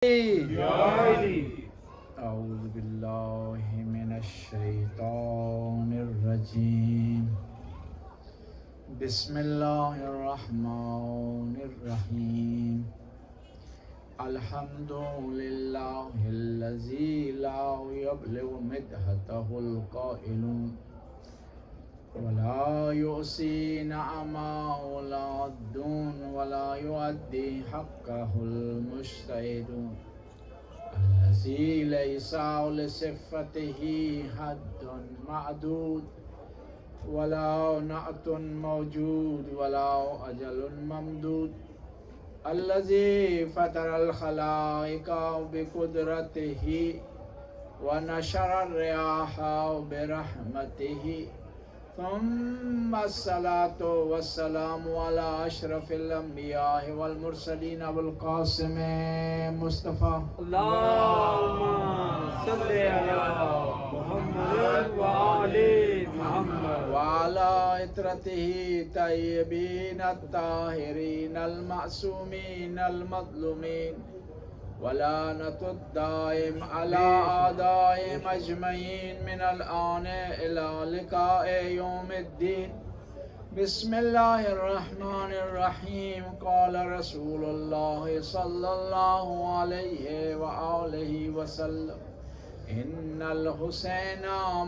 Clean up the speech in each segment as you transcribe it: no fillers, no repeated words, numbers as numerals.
أعوذ بالله من الشيطان الرجيم بسم الله الرحمن الرحيم الحمد لله الذي لا يبلغ مدحته القائلون ولا يؤسي نعمه ولا يعدون ولا يؤدي حقه المجتهدون الذي ليس لصفته حد معدود ولا نعت موجود ولا أجل ممدود الذي فطر الخلائق بقدرته ونشر الرياح برحمته ثم الصلاة والسلام على أشرف الأنبياء والمرسلين أبو القاسم مصطفى اللهم صل على محمد وآل محمد وعلى عترته الطيبين الطاهرين المعصومين المظلومين ولعنة الدائم على أعدائهم أجمعين من الآن إلى لقاء يوم الدين بسم الله الرحمن الرحيم قال رسول الله صلى الله عليه وآله وسلم إن الحسين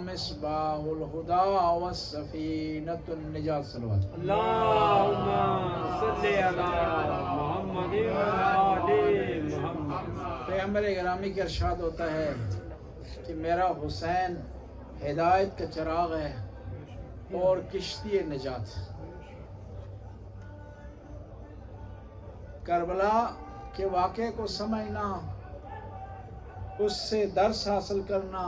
مصباح الهدى والسفينة النجاة صلوات اللهم صل على محمد وآل محمد پیغمبر گرامی کا ارشاد ہوتا ہے کہ میرا حسین ہدایت کا چراغ ہے اور کشتی نجات. کربلا کے واقعے کو سمجھنا، اس سے درس حاصل کرنا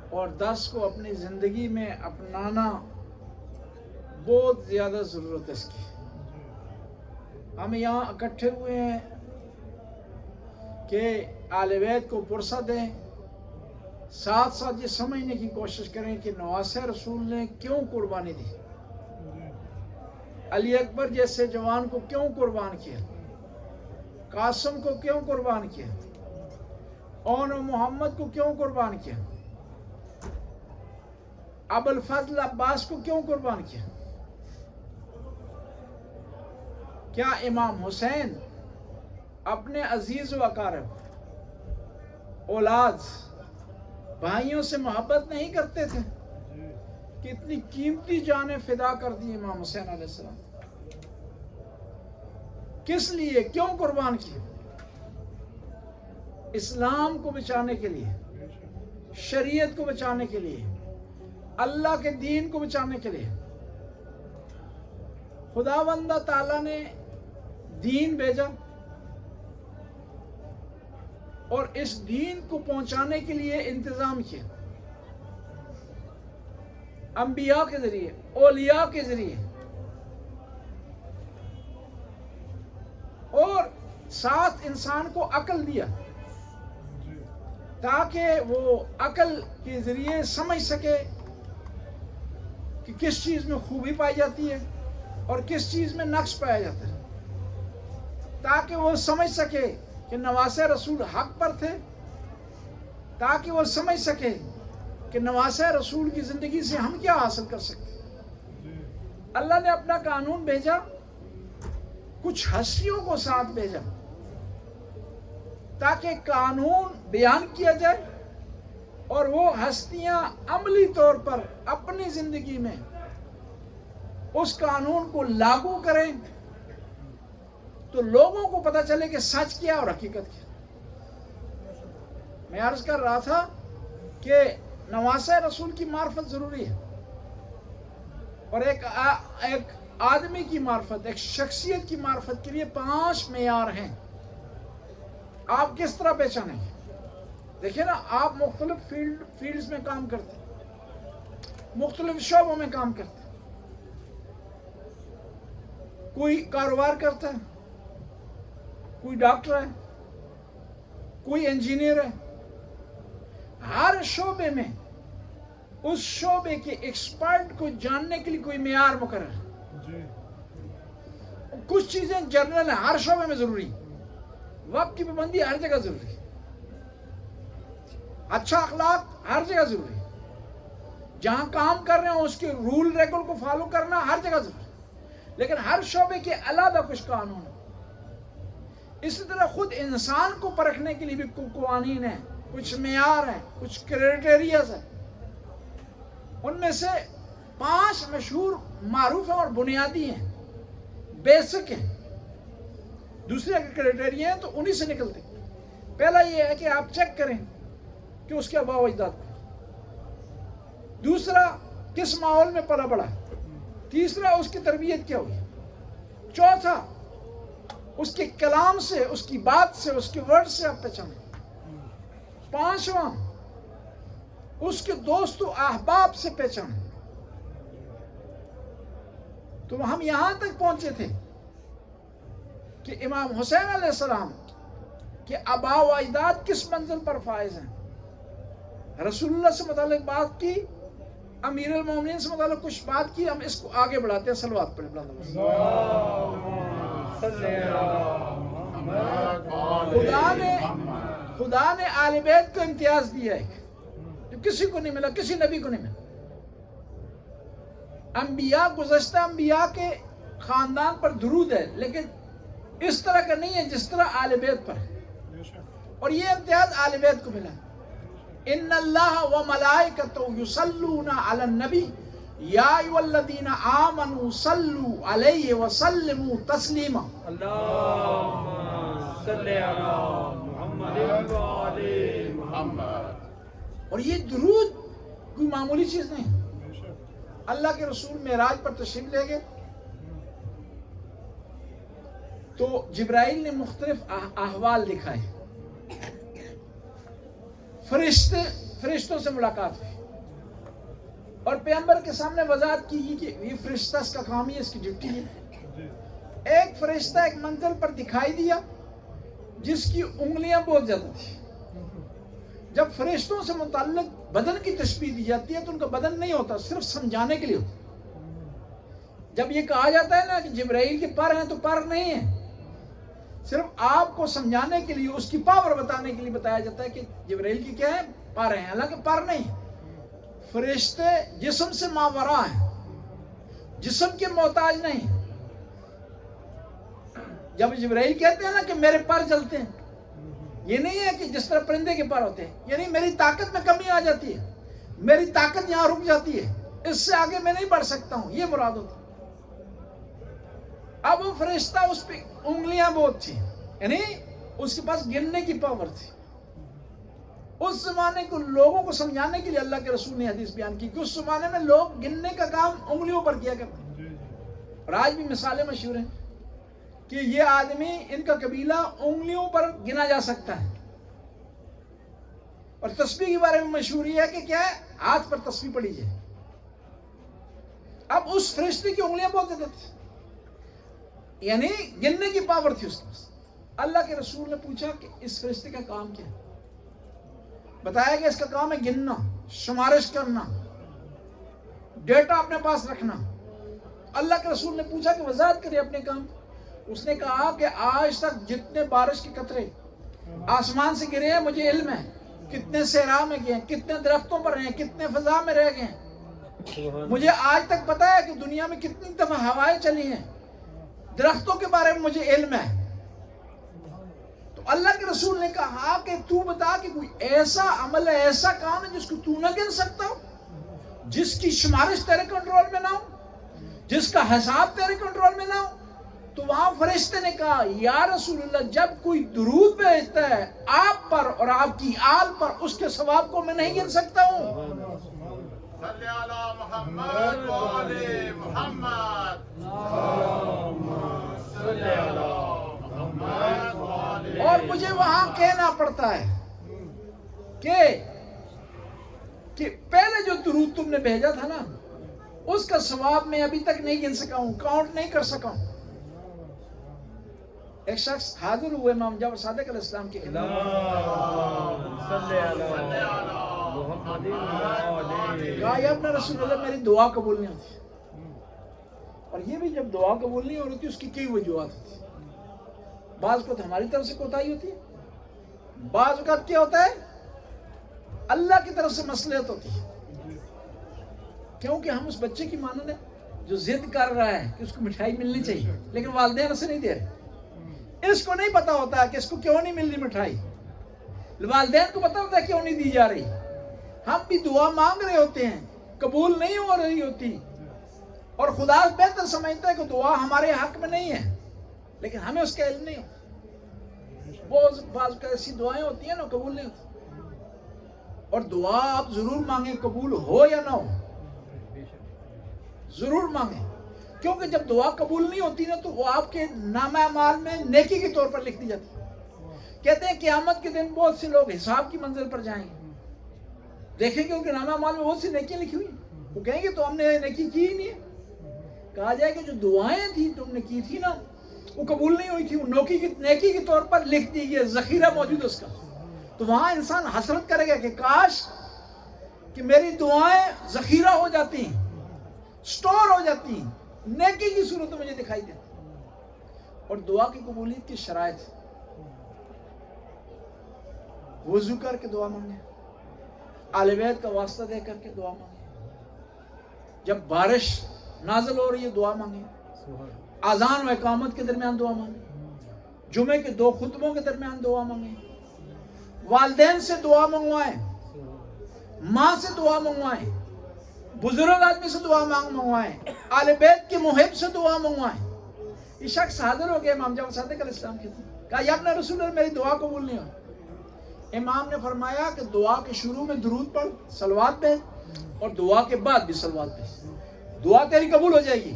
اور درس کو اپنی زندگی میں اپنانا بہت زیادہ ضرورت ہے اس کی. ہم یہاں اکٹھے ہوئے ہیں کہ آل بیت کو پرسہ دیں، ساتھ ساتھ یہ سمجھنے کی کوشش کریں کہ نواسہ رسول نے کیوں قربانی دی، علی اکبر جیسے جوان کو کیوں قربان کیا، قاسم کو کیوں قربان کیا، اون محمد کو کیوں قربان کیا، ابو الفضل عباس کو کیوں قربان کیا. کیا امام حسین اپنے عزیز و اقارب، اولاد، بھائیوں سے محبت نہیں کرتے تھے کہ اتنی قیمتی جانیں فدا کر دی امام حسین علیہ السلام؟ کس لیے، کیوں قربان کیے؟ اسلام کو بچانے کے لیے، شریعت کو بچانے کے لیے، اللہ کے دین کو بچانے کے لیے. خداوند تعالیٰ نے دین بھیجا اور اس دین کو پہنچانے کے لیے انتظام کیا، انبیاء کے ذریعے، اولیاء کے ذریعے، اور ساتھ انسان کو عقل دیا تاکہ وہ عقل کے ذریعے سمجھ سکے کہ کس چیز میں خوبی پائی جاتی ہے اور کس چیز میں نقص پایا جاتا ہے، تاکہ وہ سمجھ سکے کہ نواسہ رسول حق پر تھے، تاکہ وہ سمجھ سکے کہ نواسہ رسول کی زندگی سے ہم کیا حاصل کر سکتے. اللہ نے اپنا قانون بھیجا، کچھ ہستیوں کو ساتھ بھیجا تاکہ قانون بیان کیا جائے اور وہ ہستیاں عملی طور پر اپنی زندگی میں اس قانون کو لاگو کریں تو لوگوں کو پتہ چلے کہ سچ کیا اور حقیقت کیا. میں عرض کر رہا تھا کہ نواسہ رسول کی معرفت ضروری ہے، اور ایک آدمی کی معرفت، ایک شخصیت کی معرفت کے لیے 5 معیار ہیں. آپ کس طرح پہچانیں گے؟ دیکھیں نا، آپ مختلف فیلڈز میں کام کرتے ہیں، مختلف شعبوں میں کام کرتے ہیں. کوئی کاروبار کرتا ہے، کوئی ڈاکٹر ہے، کوئی انجینئر ہے. ہر شعبے میں اس شعبے کے ایکسپرٹ کو جاننے کے لیے کوئی معیار مقرر ہے. کچھ چیزیں جنرل ہیں، ہر شعبے میں ضروری. وقت کی پابندی ہر جگہ ضروری ہے، اچھا اخلاق ہر جگہ ضروری ہے، جہاں کام کر رہے ہیں اس کے رول ریگول کو فالو کرنا ہر جگہ ضروری ہے، لیکن ہر شعبے کے علیحدہ کچھ قانون ہیں۔ اسی طرح خود انسان کو پرکھنے کے لیے بھی قوانین ہیں، کچھ معیار ہیں، کچھ کرائٹیریاز ہیں۔ ان میں سے 5 مشہور، معروف ہیں اور بنیادی ہیں، بیسک ہیں۔ دوسرے اگر کرائٹیریا ہیں تو انہی سے نکلتے ہیں۔ پہلا یہ ہے کہ آپ چیک کریں کہ اس کے آباء و اجداد کو، دوسرا کس ماحول میں پلا بڑا ہے، تیسرا اس کی تربیت کیا ہوئی، چوتھا اس کے کلام سے، اس کی بات سے، اس کے ورڈ سے آپ پہچانیں، پانچواں اس کے دوست و احباب سے پہچانیں۔ تو ہم یہاں تک پہنچے تھے کہ امام حسین علیہ السلام کے آباء و اجداد کس منزل پر فائز ہیں، رسول اللہ سے متعلق بات کی، امیر المومنین سے متعلق کچھ بات کی۔ ہم اس کو آگے بڑھاتے ہیں، صلوات پڑھیں بلند آواز سے۔ خدا نے آل بیت کو امتیاز دیا ہے جو کسی کو نہیں ملا، کسی نبی کو نہیں ملا۔ انبیاء، گزشتہ انبیاء کے خاندان پر درود ہے، لیکن اس طرح کا نہیں ہے جس طرح آل بیت پر ہے، اور یہ امتیاز آل بیت کو ملا۔ ان اللہ و ملائکتہ یصلون علی النبی یا ایھا الذین آمنوا صلوا علیہ وسلموا تسلیما۔ اللہم صلی علی محمد و آل محمد۔ اور یہ درود کوئی معمولی چیز نہیں۔ اللہ کے رسول معراج پر تشریف لے گئے تو جبرائیل نے مختلف احوال دکھائے، فرشتوں سے ملاقات ہوئی، اور پیغمبر کے سامنے وضاحت کی گئی کہ یہ فرشتہ اس کا کام ہی ہے، اس کی ڈیوٹی ہے۔ ایک فرشتہ ایک منزل پر دکھائی دیا جس کی انگلیاں بہت زیادہ تھی۔ جب فرشتوں سے متعلق بدن کی تشبیہ دی جاتی ہے تو ان کا بدن نہیں ہوتا، صرف سمجھانے کے لیے ہوتا۔ جب یہ کہا جاتا ہے نا کہ جبرائیل کے پر ہیں، تو پر نہیں ہیں، صرف آپ کو سمجھانے کے لیے، اس کی پاور بتانے کے لیے بتایا جاتا ہے کہ جبرائیل کی کیا ہے، پر ہیں، حالانکہ پر نہیں۔ فرشتے جسم سے ماورا ہیں، جسم کے محتاج نہیں۔ جب جبرائیل کہتے ہیں نا کہ میرے پر چلتے ہیں، یہ نہیں ہے کہ جس طرح پرندے کے پر ہوتے ہیں، یعنی میری طاقت میں کمی آ جاتی ہے، میری طاقت یہاں رک جاتی ہے، اس سے آگے میں نہیں بڑھ سکتا ہوں، یہ مراد ہوتا ہے۔ اب وہ فرشتہ، اس پہ انگلیاں بہت تھی، یعنی اس کے پاس گننے کی پاور تھی۔ اس زمانے کو لوگوں کو سمجھانے کے لیے اللہ کے رسول نے حدیث بیان کی کہ اس زمانے میں لوگ گننے کا کام انگلیوں پر کیا کرتے ہیں، اور آج بھی مثالیں مشہور ہیں کہ یہ آدمی، ان کا قبیلہ انگلیوں پر گنا جا سکتا ہے۔ اور تسبیح کے بارے میں مشہور ہے کہ کیا ہے، ہاتھ پر تسبیح پڑی جائے۔ اب اس فرشتے کی انگلیاں بہت زیادہ تھی، یعنی گننے کی پاور تھی اس کے پاس۔ اللہ کے رسول نے پوچھا کہ اس فرشتے کا کام کیا ہے، بتایا کہ اس کا کام ہے گننا، شمارش کرنا، ڈیٹا اپنے پاس رکھنا۔ اللہ کے رسول نے پوچھا کہ وضاحت کرے اپنے کام۔ اس نے کہا کہ آج تک جتنے بارش کے قطرے آسمان سے گرے ہیں مجھے علم ہے، کتنے صحرا میں گئے ہیں، کتنے درختوں پر ہیں، کتنے فضا میں رہ گئے ہیں۔ مجھے آج تک پتا ہے کہ دنیا میں کتنی دفعہ ہوائیں چلی ہیں، درختوں کے بارے میں مجھے علم ہے۔ تو اللہ کے رسول نے کہا کہ تو بتا کہ کوئی ایسا عمل ہے، ایسا کام ہے جس کو تو نہ گن سکتا ہو، جس کی شمارش تیرے کنٹرول میں نہ ہو، جس کا حساب تیرے کنٹرول میں نہ ہو۔ تو وہاں فرشتے نے کہا یا رسول اللہ، جب کوئی درود بھیجتا ہے آپ پر اور آپ کی آل پر، اس کے ثواب کو میں نہیں گن سکتا ہوں۔ صلی علی محمد و آل محمد۔ صلی علی محمد و آل۔ اور مجھے وہاں کہنا پڑتا ہے کہ پہلے جو درود تم نے بھیجا تھا نا، اس کا ثواب میں ابھی تک نہیں گن سکا ہوں، کاؤنٹ نہیں کر سکا ہوں۔ ایک شخص حاضر ہوئے امام جعفر صادق علیہ السلام کے خلاف، کہا یا ابن رسول اللہ میری دعا قبول نہیں ہوتی۔ اور یہ بھی جب دعا قبول نہیں ہو رہی تھی اس کی کئی وجوہات ہوتی۔ بعض کو ہماری طرف سے کوتاہی ہوتی ہے, بعض اوقات کیا ہوتا ہے اللہ کی طرف سے مصلحت ہوتی ہے, کیونکہ ہم اس بچے کی مانند ہیں جو ضد کر رہا ہے کہ اس کو مٹھائی ملنی چاہیے, لیکن والدین اسے نہیں دے رہے. اس کو نہیں پتا ہوتا کہ اس کو کیوں نہیں مل رہی مٹھائی, والدین کو پتا ہوتا ہے کیوں نہیں دی جا رہی. ہم بھی دعا مانگ رہے ہوتے ہیں, قبول نہیں ہو رہی ہوتی, اور خدا بہتر سمجھتا ہے کہ دعا ہمارے حق میں نہیں ہے, لیکن ہمیں اس کا علم نہیں ہوتا. بعض ایسی دعائیں ہوتی ہیں نا قبول نہیں ہوتی, اور دعا آپ ضرور مانگیں, قبول ہو یا نہ ہو ضرور مانگیں, کیونکہ جب دعا قبول نہیں ہوتی نا تو وہ آپ کے نامہ اعمال میں نیکی کے طور پر لکھ دی جاتی ہے. کہتے ہیں قیامت کے دن بہت سے لوگ حساب کی منزل پر جائیں گے, دیکھیں گے ان کے نامہ اعمال میں بہت سی نیکیاں لکھی ہوئی ہیں, وہ کہیں گے تو ہم نے نیکی کی ہی نہیں ہے. کہا جائے کہ جو دعائیں تھیں تم نے کی تھی نا وہ قبول نہیں ہوئی تھی, وہ نیکی کے طور پر لکھ دی گئی, ذخیرہ موجود ہے اس کا. تو وہاں انسان حسرت کرے گا کہ کاش کہ میری دعائیں ذخیرہ ہو جاتی ہیں, سٹور ہو جاتی ہیں, نیکی کی صورت مجھے دکھائی دیتی. اور دعا کی قبولیت کی شرائط, وضو کر کے دعا مانگے, اہل بیت کا واسطہ دے کر کے دعا مانگے, جب بارش نازل ہو رہی ہے دعا مانگے, اذان و اقامت کے درمیان دعا مانگے, جمعے کے 2 خطبوں کے درمیان دعا مانگے, والدین سے دعا منگوائیں, ماں سے دعا منگوائیں, بزرگ آدمی سے دعا منگوائیں, اہل بیت کے محب سے دعا منگوائیں. یہ شخص حاضر ہو گیا امام جعفر صادق علیہ السلام کے, کہا یا اپنا رسول اللہ میری دعا قبول نہیں ہو. امام نے فرمایا کہ دعا کے شروع میں درود پڑھ, صلوات پڑھ, اور دعا کے بعد بھی صلوات پڑھ, دعا تیری قبول ہو جائے گی.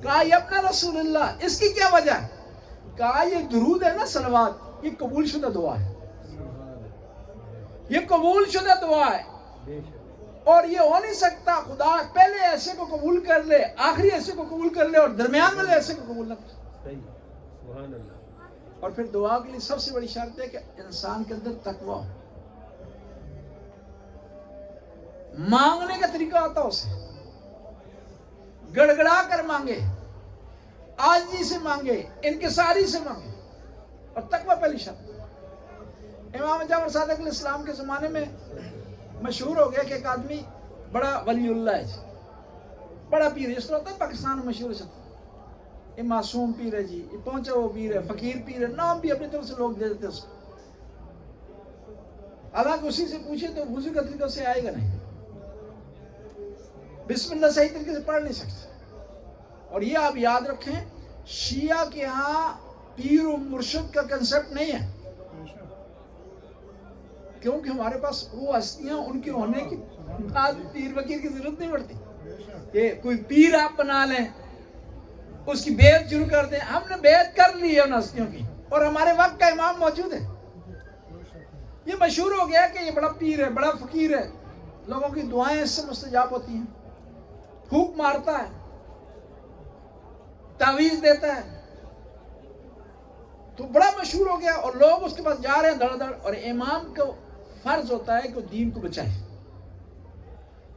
کہا یا اپنا رسول اللہ اس کی کیا وجہ ہے؟ کہا یہ درود ہے نا صلوات, یہ قبول شدہ دعا ہے, یہ قبول شدہ دعا ہے, اور یہ ہو نہیں سکتا خدا پہلے ایسے کو قبول کر لے, آخری ایسے کو قبول کر لے, اور درمیان والے ایسے کو قبول نہ کر. اور پھر دعا کے لیے سب سے بڑی شرط ہے کہ انسان کے اندر تقویٰ ہو, مانگنے کا طریقہ آتا اسے, گڑگڑا کر مانگے, عاجزی سے مانگے, انکساری سے مانگے, اور تقویٰ پہلی شرط. امام جعفر صادق علیہ السلام کے زمانے میں مشہور ہو گیا کہ ایک آدمی بڑا ولی اللہ ہے, بڑا پیر ہے, اس طرح ہوتا ہے پاکستان میں مشہور ہے, یہ معصوم پیر ہے جی, یہ پہنچا وہ پیر ہے, فقیر پیر ہے, نام بھی اپنی طرف سے لوگ دے دیتے اس کو. حالانکہ اسی سے پوچھے تو وضو کا طریقہ سے آئے گا نہیں, بسم اللہ صحیح طریقے سے پڑھ نہیں سکتے. اور یہ آپ یاد رکھیں, شیعہ کے ہاں پیر و مرشد کا کنسپٹ نہیں ہے, کیونکہ ہمارے پاس وہ ہستیاں ان کے ہونے کی بعد پیر وکیر کی ضرورت نہیں پڑتی. کہ کوئی پیر آپ بنا لیں, اس کی بیعت شروع کر دیں, ہم نے بیعت کر لی ہے ان ہستیوں کی, اور ہمارے وقت کا امام موجود ہے. یہ مشہور ہو گیا کہ یہ بڑا پیر ہے, بڑا فقیر ہے, لوگوں کی دعائیں اس سے مستجاب ہوتی ہیں, پھونک مارتا ہے, تعویذ دیتا ہے, تو بڑا مشہور ہو گیا, اور لوگ اس کے پاس جا رہے ہیں دھڑ دھڑ. اور امام کو فرض ہوتا ہے کہ وہ دین کو بچائے,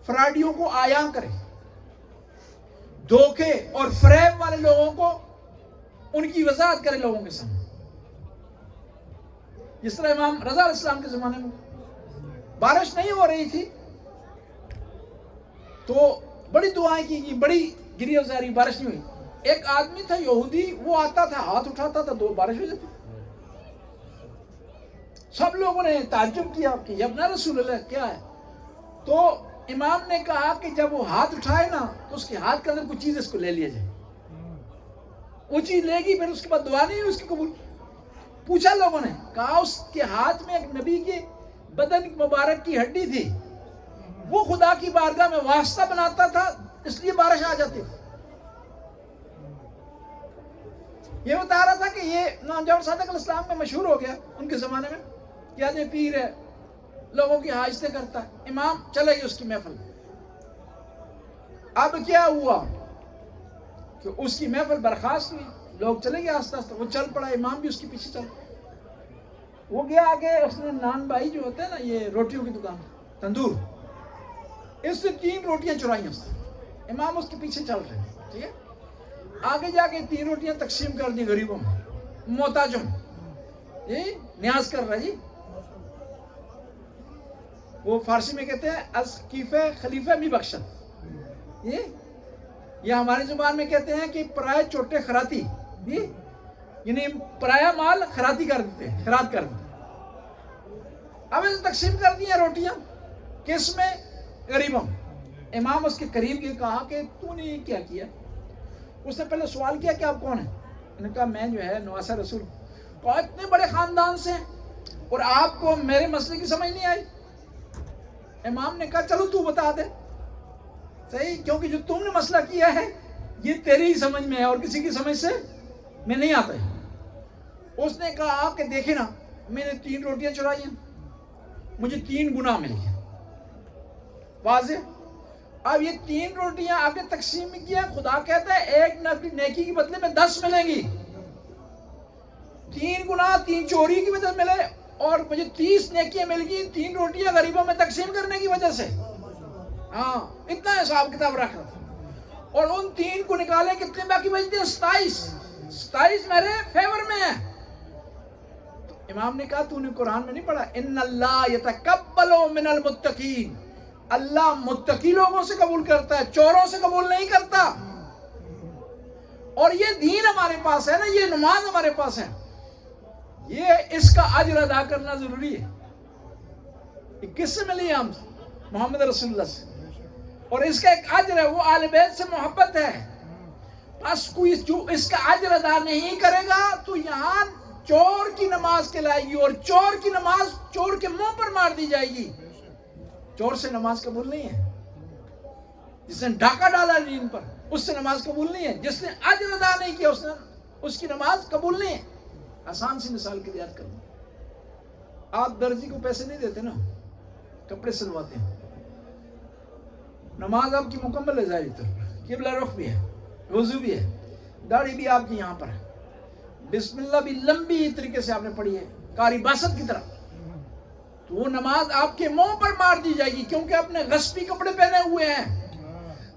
فراڈیوں کو عیاں کرے, دھوکے اور فریب والے لوگوں کو ان کی وضاحت کرے لوگوں کے سامنے. جس طرح امام رضا علیہ السلام کے زمانے میں بارش نہیں ہو رہی تھی تو بڑی دعائیں کی گئی, بڑی گری ازاری, بارش نہیں ہوئی. ایک آدمی تھا یہودی, وہ آتا تھا, ہاتھ اٹھاتا تھا, بارش ہو جاتی. سب لوگوں نے تعجب کیا کہ یا ابن رسول اللہ کیا ہے. تو امام نے کہا کہ جب وہ ہاتھ اٹھائے نا تو اس کے ہاتھ کے اندر کچھ چیز اس کو لے لیا جائے, وہ چیز لے گی, پھر اس کے بعد دعا نہیں ہوئی اس کی قبول. پوچھا لوگوں نے, کہا اس کے ہاتھ میں ایک نبی کے بدن مبارک کی ہڈی تھی, وہ خدا کی بارگاہ میں واسطہ بناتا تھا, اس لیے بارش آ جاتی. یہ بتا رہا تھا کہ یہ امام جعفر صادق علیہ السلام میں مشہور ہو گیا ان کے زمانے میں, کیا یہ پیر ہے, لوگوں کی حاجتیں کرتا ہے. امام چلے گئے اس کی محفل. اب کیا ہوا کہ اس کی محفل برخاست ہوئی, لوگ چلے گئے آہستہ آہستہ, وہ چل پڑا, امام بھی اس کے پیچھے چل. وہ گیا آگے, اس نے نان بھائی جو ہوتے ہیں نا, یہ روٹیوں کی دکان, تندور, اس سے 3 روٹیاں چرائیں اس نے. امام اس کے پیچھے چل رہے, ٹھیک ہے. آگے جا کے 3 روٹیاں تقسیم کر دی غریبوں میں. محتاج ہوں. جی نیاز کر رہا جی. وہ فارسی میں کہتے ہیں از کیفے خلیفہ می بخشت. یہ ہماری زبان میں کہتے ہیں کہ پرائے چوٹے خراتی. یعنی پرایا مال خراتی کر دیتے ہیں، خرات کر دیتے ہیں. اب اسے تقسیم کر دی ہیں روٹیاں. کس میں؟ غریبوں. امام اس کے قریب یہ کہا کہ تو نے کیا کیا؟ اس نے پہلے سوال کیا کہ آپ کون ہیں؟ انہوں نے کہا میں جو ہے نواسہ رسول. کہا اتنے بڑے خاندان سے اور آپ کو میرے مسئلے کی سمجھ نہیں آئی؟ امام نے کہا چلو تو بتا دے. صحیح، کیونکہ جو تم نے مسئلہ کیا ہے یہ تیری ہی سمجھ میں ہے اور کسی کی سمجھ سے میں نہیں آتا ہے. اس نے کہا کہ دیکھیں نا، میں نے 3 روٹیاں چرائی ہیں، مجھے 3 گناہ مل گئے. واضح. اب یہ 3 روٹیاں آپ نے تقسیم کیا، خدا کہتا ہے ایک نیکی کے بدلے میں 10 ملیں گی. 3 گناہ 3 چوری کی وجہ سے ملے اور مجھے 30 نیکیاں مل گئی 3 روٹیاں غریبوں میں تقسیم کرنے کی وجہ سے. ہاں اتنا حساب کتاب رکھ رہا تھا. اور ان 3 کو نکالے کتنے باقی بچتے ہیں؟ 27 میرے فیور میں ہے. تو امام نے کہا تو نے قرآن میں نہیں پڑھا ان اللہ یتقبل من المتقین؟ اللہ متقی لوگوں سے قبول کرتا ہے، چوروں سے قبول نہیں کرتا. اور یہ دین ہمارے پاس ہے نا، یہ نماز ہمارے پاس ہے، یہ اس کا اجر ادا کرنا ضروری ہے. یہ کس سے ملی ہم؟ محمد رسول اللہ سے. اور اس کا ایک اجر ہے، وہ آل بیت سے محبت ہے. بس کوئی جو اس کا اجر ادا نہیں کرے گا تو یہاں چور کی نماز کہلائے گی، اور چور کی نماز چور کے منہ پر مار دی جائے گی. چور سے نماز قبول نہیں ہے. جس نے ڈاکہ ڈالا دین پر اس سے نماز قبول نہیں ہے. جس نے اجر ادا نہیں کیا اس کی نماز قبول نہیں ہے. آسان سی مثال کے لیے یاد کروں، آپ درزی کو پیسے نہیں دیتے نا، کپڑے سلواتے ہیں. نماز آپ کی مکمل ہے، ظاہری طور پر قبلہ رخ بھی ہے، وضو بھی ہے، داڑھی بھی آپ کی یہاں پر ہے، بسم اللہ بھی لمبی طریقے سے آپ نے پڑھی ہے قاری باسط کی طرح. تو وہ نماز آپ کے منہ پر مار دی جائے گی کیونکہ آپ نے غصبی کپڑے پہنے ہوئے ہیں.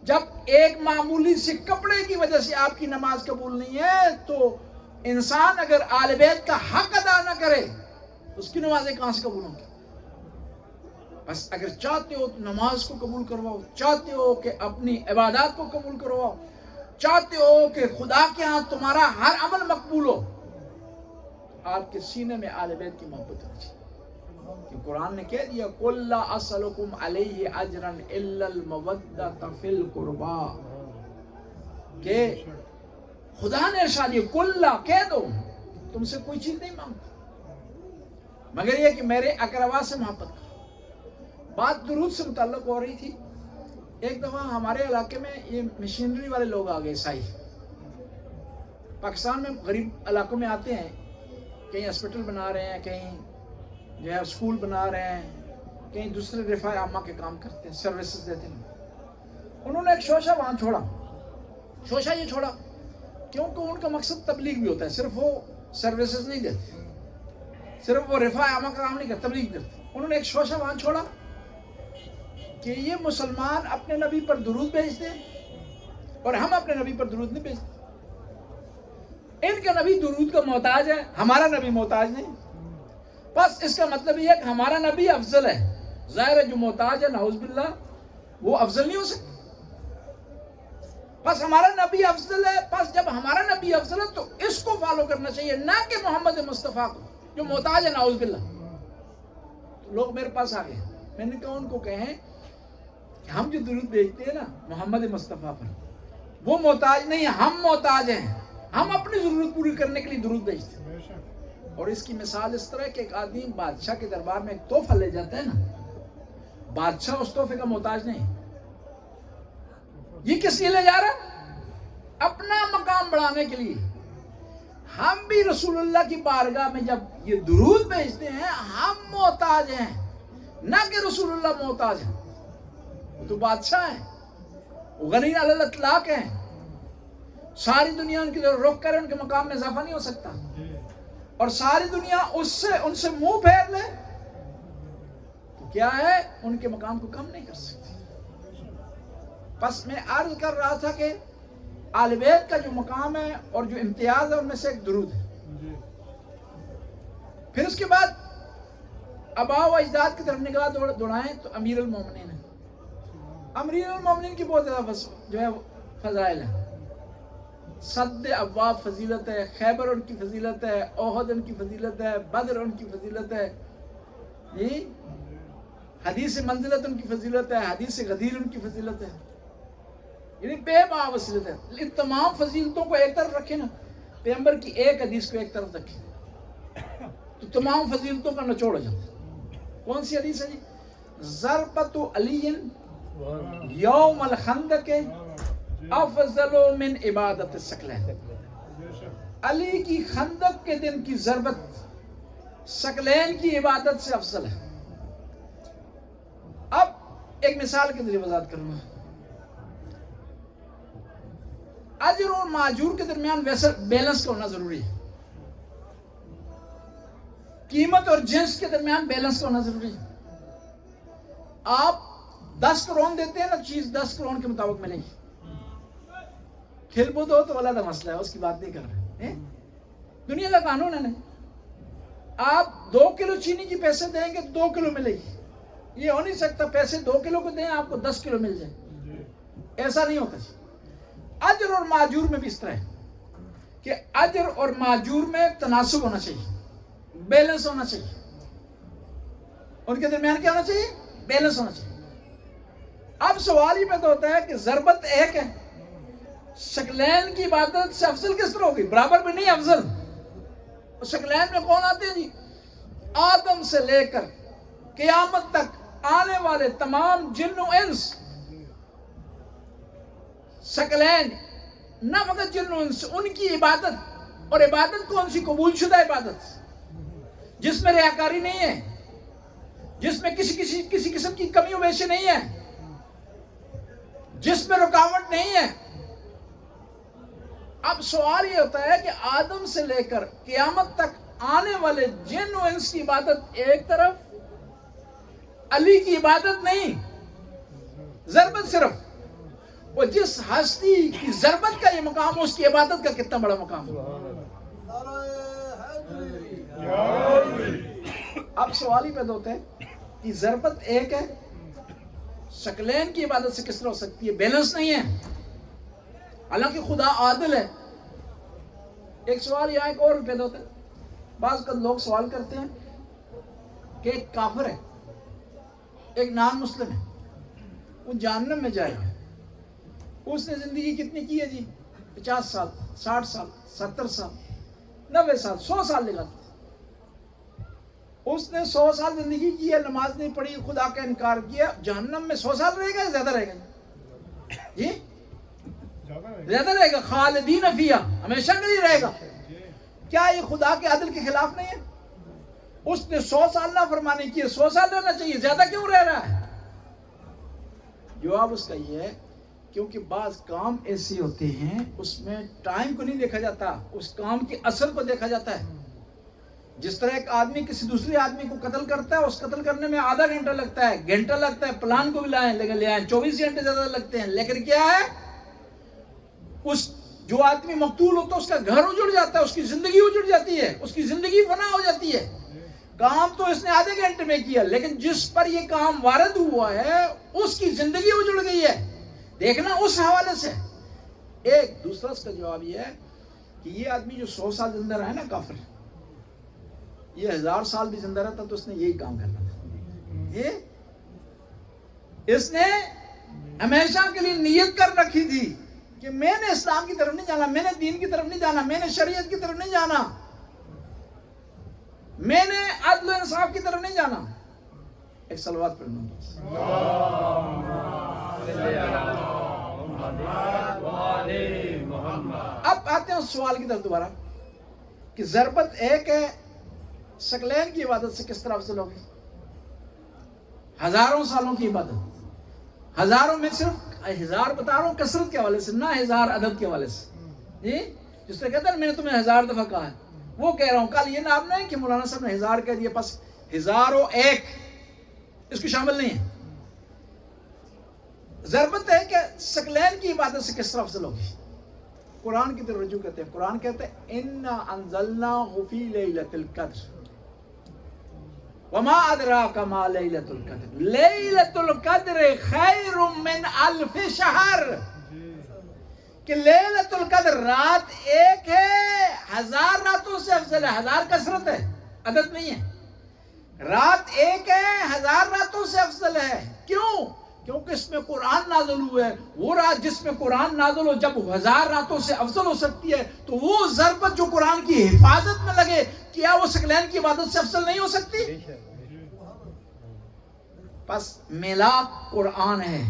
جب ایک معمولی سے کپڑے کی وجہ سے آپ کی نماز قبول نہیں ہے تو انسان اگر آل بیت کا حق ادا نہ کرے اس کی نمازیں کہاں سے قبول ہوں گی؟ بس اگر چاہتے ہو تو نماز کو قبول کرواؤ، چاہتے ہو کہ اپنی عبادات کو قبول کرواؤ، چاہتے ہو کہ خدا کے ہاں تمہارا ہر عمل مقبول ہو، آپ کے سینے میں آل بیت کی محبت ہونی چاہیے. کہ قرآن نے کہہ دیا قُلْ لَا أَسْأَلُكُمْ عَلَيْهِ أَجْرًا إِلَّا الْمَوَدَّةَ فِي الْقُرْبَى، کہ خدا نے ارشاد یہ قُلْ لَا کہہ دو تم سے کوئی چیز نہیں مانگتا مگر یہ کہ میرے اقربا سے محبت کرو. بات درود سے متعلق ہو رہی تھی. ایک دفعہ ہمارے علاقے میں یہ مشینری والے لوگ آ گئے، عیسائی. پاکستان میں غریب علاقوں میں آتے ہیں، کہیں ہسپتال بنا رہے ہیں، کہیں جو ہے اسکول بنا رہے ہیں، کہیں دوسرے رفاہ عامہ کے کام کرتے ہیں، سروسز دیتے ہیں. انہوں نے ایک شوشہ وہاں چھوڑا. شوشہ یہ چھوڑا کیونکہ ان کا مقصد تبلیغ بھی ہوتا ہے، صرف وہ سروسز نہیں دیتے، صرف وہ رفاہ عامہ کا کام نہیں کرتے، تبلیغ کرتے. انہوں نے ایک شوشہ وہاں چھوڑا کہ یہ مسلمان اپنے نبی پر درود بھیجتے ہیں اور ہم اپنے نبی پر درود نہیں بھیجتے. ان کا نبی درود کا محتاج ہے، ہمارا نبی محتاج نہیں. بس اس کا مطلب یہ ہے کہ ہمارا نبی افضل ہے. ظاہر ہے جو محتاج ہے نعوذ باللہ وہ افضل نہیں ہو سکتا. بس ہمارا نبی افضل ہے. بس جب ہمارا نبی افضل ہے تو اس کو فالو کرنا چاہیے، نہ کہ محمد مصطفیٰ کو جو محتاج ہے نعوذ باللہ. تو لوگ میرے پاس آ گئے، میں نے کہا ان کو کہیں کہ ہم جو درود بھیجتے ہیں نا محمد مصطفیٰ پر، وہ محتاج نہیں، ہم محتاج ہیں. ہم اپنی ضرورت پوری کرنے کے لیے درود بھیجتے ہیں. اور اس کی مثال اس طرح کہ ایک آدمی بادشاہ کے دربار میں ایک تحفہ لے جاتا ہے نا، بادشاہ اس تحفے کا محتاج نہیں. یہ کس لیے لے جا رہا ہے؟ اپنا مقام بڑھانے کے لیے. ہم بھی رسول اللہ کی بارگاہ میں جب یہ درود بھیجتے ہیں ہم محتاج ہیں، نہ کہ رسول اللہ محتاج ہیں. وہ تو بادشاہ ہیں، وہ غنی علی الاطلاق ہیں. ساری دنیا ان کی طرف رخ کرے، ان کے مقام میں اضافہ نہیں ہو سکتا. اور ساری دنیا ان سے منہ پھیر لے تو کیا ہے، ان کے مقام کو کم نہیں کر سکتی. بس میں عرض کر رہا تھا کہ آل بیت کا جو مقام ہے اور جو امتیاز ہے ان میں سے ایک درود ہے. پھر اس کے بعد آباء و اجداد کی طرف نگاہ دوڑائیں تو امیر المومنین ہے. امیر المومنین کی بہت زیادہ جو ہے فضائل ہیں. صد ابواب فضیلت ہے، خیبر ان کی فضیلت ہے، احد ان کی فضیلت ہے، بدر ان کی فضیلت ہے، یہ حدیث منزلت ان کی فضیلت ہے، حدیث غدیر ان کی فضیلت ہے، یعنی بے باع وسیلت ہے. ان تمام فضیلتوں کو ایک طرف رکھیں نا، پیغمبر کی ایک حدیث کو ایک طرف رکھیں تو تمام فضیلتوں کا نچوڑ ہو جاتا ہے. کون سی حدیث ہے جی؟ ضربۃ علی یوم الخندق افضل من عبادت الثقلین. علی کی خندق کے دن کی ضربت ثقلین کی عبادت سے افضل ہے. اب ایک مثال کے ذریعے وضاحت کروں گا. اجر اور ماجور کے درمیان ویسے بیلنس کا ہونا ضروری ہے. قیمت اور جنس کے درمیان بیلنس کا ہونا ضروری ہے. آپ 10 کروڑ دیتے ہیں نا، چیز 10 کروڑ کے مطابق ملے گی. کھل بود ہو تو علیحدہ مسئلہ ہے، اس کی بات نہیں کر رہے. دنیا کا قانون ہے نا، آپ 2 کلو چینی کی پیسے دیں گے 2 کلو ملے گی. یہ ہو نہیں سکتا پیسے 2 کلو کو دیں آپ کو 10 کلو مل جائے، ایسا نہیں ہوتا. اجر اور ماجور میں بھی اس طرح ہے کہ اجر اور ماجور میں تناسب ہونا چاہیے، بیلنس ہونا چاہیے. ان کے درمیان کیا ہونا چاہیے؟ بیلنس ہونا چاہیے. اب سوال ہی پیدا ہوتا ہے کہ ضربت ایک ہے، ثقلین کی عبادت سے افضل کس طرح ہوگی؟ برابر بھی نہیں، افضل. ثقلین میں کون آتے ہیں جی؟ آدم سے لے کر قیامت تک آنے والے تمام جن و انس. ثقلین نہ فقط جن و انس، ان کی عبادت، اور عبادت کون سی؟ قبول شدہ عبادت جس میں ریاکاری نہیں ہے، جس میں کسی قسم کی کمی و بیشی نہیں ہے، جس میں رکاوٹ نہیں ہے. اب سوال یہ ہوتا ہے کہ آدم سے لے کر قیامت تک آنے والے جن و انس کی عبادت ایک طرف، علی کی عبادت نہیں، ضربت صرف. وہ جس ہستی کی ضربت کا یہ مقام، اس کی عبادت کا کتنا بڑا مقام ہے. اب سوال ہی پیدا ہوتا ہے کہ ضربت ایک ہے، ثقلین کی عبادت سے کس طرح ہو سکتی ہے؟ بیلنس نہیں ہے، حالانکہ خدا عادل ہے. ایک سوال یہاں ایک اور پیدا ہوتا ہے. بعض کا لوگ سوال کرتے ہیں کہ ایک کافر ہے، ایک نان مسلم ہے، وہ جہنم میں جائے گا. اس نے زندگی کتنی کی ہے جی؟ 50 سال، 60 سال، 70 سال، 90 سال، 100 سال لگاتے. اس نے 100 سال زندگی کی ہے، نماز نہیں پڑھی، خدا کا انکار کیا، جہنم میں 100 سال رہے گا یا زیادہ رہے گا جی؟ زیادہ رہے گا. خالدین فیہا، ہمیشہ کے لیے رہے گا. کیا یہ خدا کے عدل کے خلاف نہیں ہے؟ اس نے 100 سال نافرمانی کی ہے، 100 سال رہنا چاہیے، زیادہ کیوں رہ رہا ہے؟ جواب اس کا یہ ہے کیونکہ بعض کام ایسے ہوتے ہیں اس میں ٹائم کو نہیں دیکھا جاتا، اس کام کے اثر کو دیکھا جاتا ہے. جس طرح ایک آدمی کسی دوسرے آدمی کو قتل کرتا ہے، اس قتل کرنے میں آدھا گھنٹہ لگتا ہے، گھنٹہ لگتا ہے، پلان کو بھی لے آئیں 24 گھنٹے زیادہ لگتے ہیں، لیکن کیا ہے؟ اس جو آدمی مقتول ہوتا ہے اس کا گھر اجڑ جاتا ہے، اس کی زندگی اجڑ جاتی ہے، اس کی زندگی فنا ہو جاتی ہے. کام تو اس نے آدھے گھنٹے میں کیا، لیکن جس پر یہ کام وارد ہوا ہے اس کی زندگی اجڑ گئی ہے. دیکھنا اس حوالے سے. ایک دوسرا اس کا جواب یہ ہے کہ یہ آدمی جو 100 سال زندہ رہا ہے نا، کافر، یہ 1000 سال بھی زندہ رہتا تو اس نے یہی کام کرنا تھا. اس نے ہمیشہ کے لیے نیت کر رکھی تھی کہ میں نے اسلام کی طرف نہیں جانا، میں نے دین کی طرف نہیں جانا، میں نے شریعت کی طرف نہیں جانا، میں نے عدل و انصاف کی طرف نہیں جانا. ایک صلوات پڑھنا. اب آتے ہیں اس سوال کی طرف دوبارہ کہ ضربت ایک ہے، ثقلین کی عبادت سے کس طرح افضل ہوگی؟ ہزاروں سالوں کی عبادت، ہزاروں میں صرف 1000 بتا رہا ہوں کثرت کے حوالے سے، نہ 1000 عدد کے حوالے سے. جی جس طرح کہتے ہیں میں نے تمہیں 1000 دفعہ کہا ہے، وہ کہہ رہا ہوں. کل یہ نام نہیں کہ مولانا صاحب نے 1000 کہہ دیا، بس 1001 اس کو شامل نہیں ہے. ضربت ہے کہ ثقلین کی عبادت سے کس طرح افضل ہوگی. قرآن کی طرف رجوع کرتے ہیں. قرآن کہتے ہیں انا انزلناہ فی لیلۃ القدر وما ادراک ما لیلۃ القدر لیلۃ القدر خیر من الف شہر. کہ لیلۃ القدر رات ایک ہے 1000 راتوں سے افضل ہے. 1000 کثرت ہے، عدد نہیں ہے. رات ایک ہے 1000 راتوں سے افضل ہے. کیوں؟ کیونکہ اس میں قرآن نازل ہوئے. وہ رات جس میں قرآن نازل ہو جب 1000 راتوں سے افضل ہو سکتی ہے تو وہ ضربت جو قرآن کی حفاظت میں لگے کیا وہ ثقلین کی عبادت سے افضل نہیں ہو سکتی؟ پس میلاد قرآن ہے.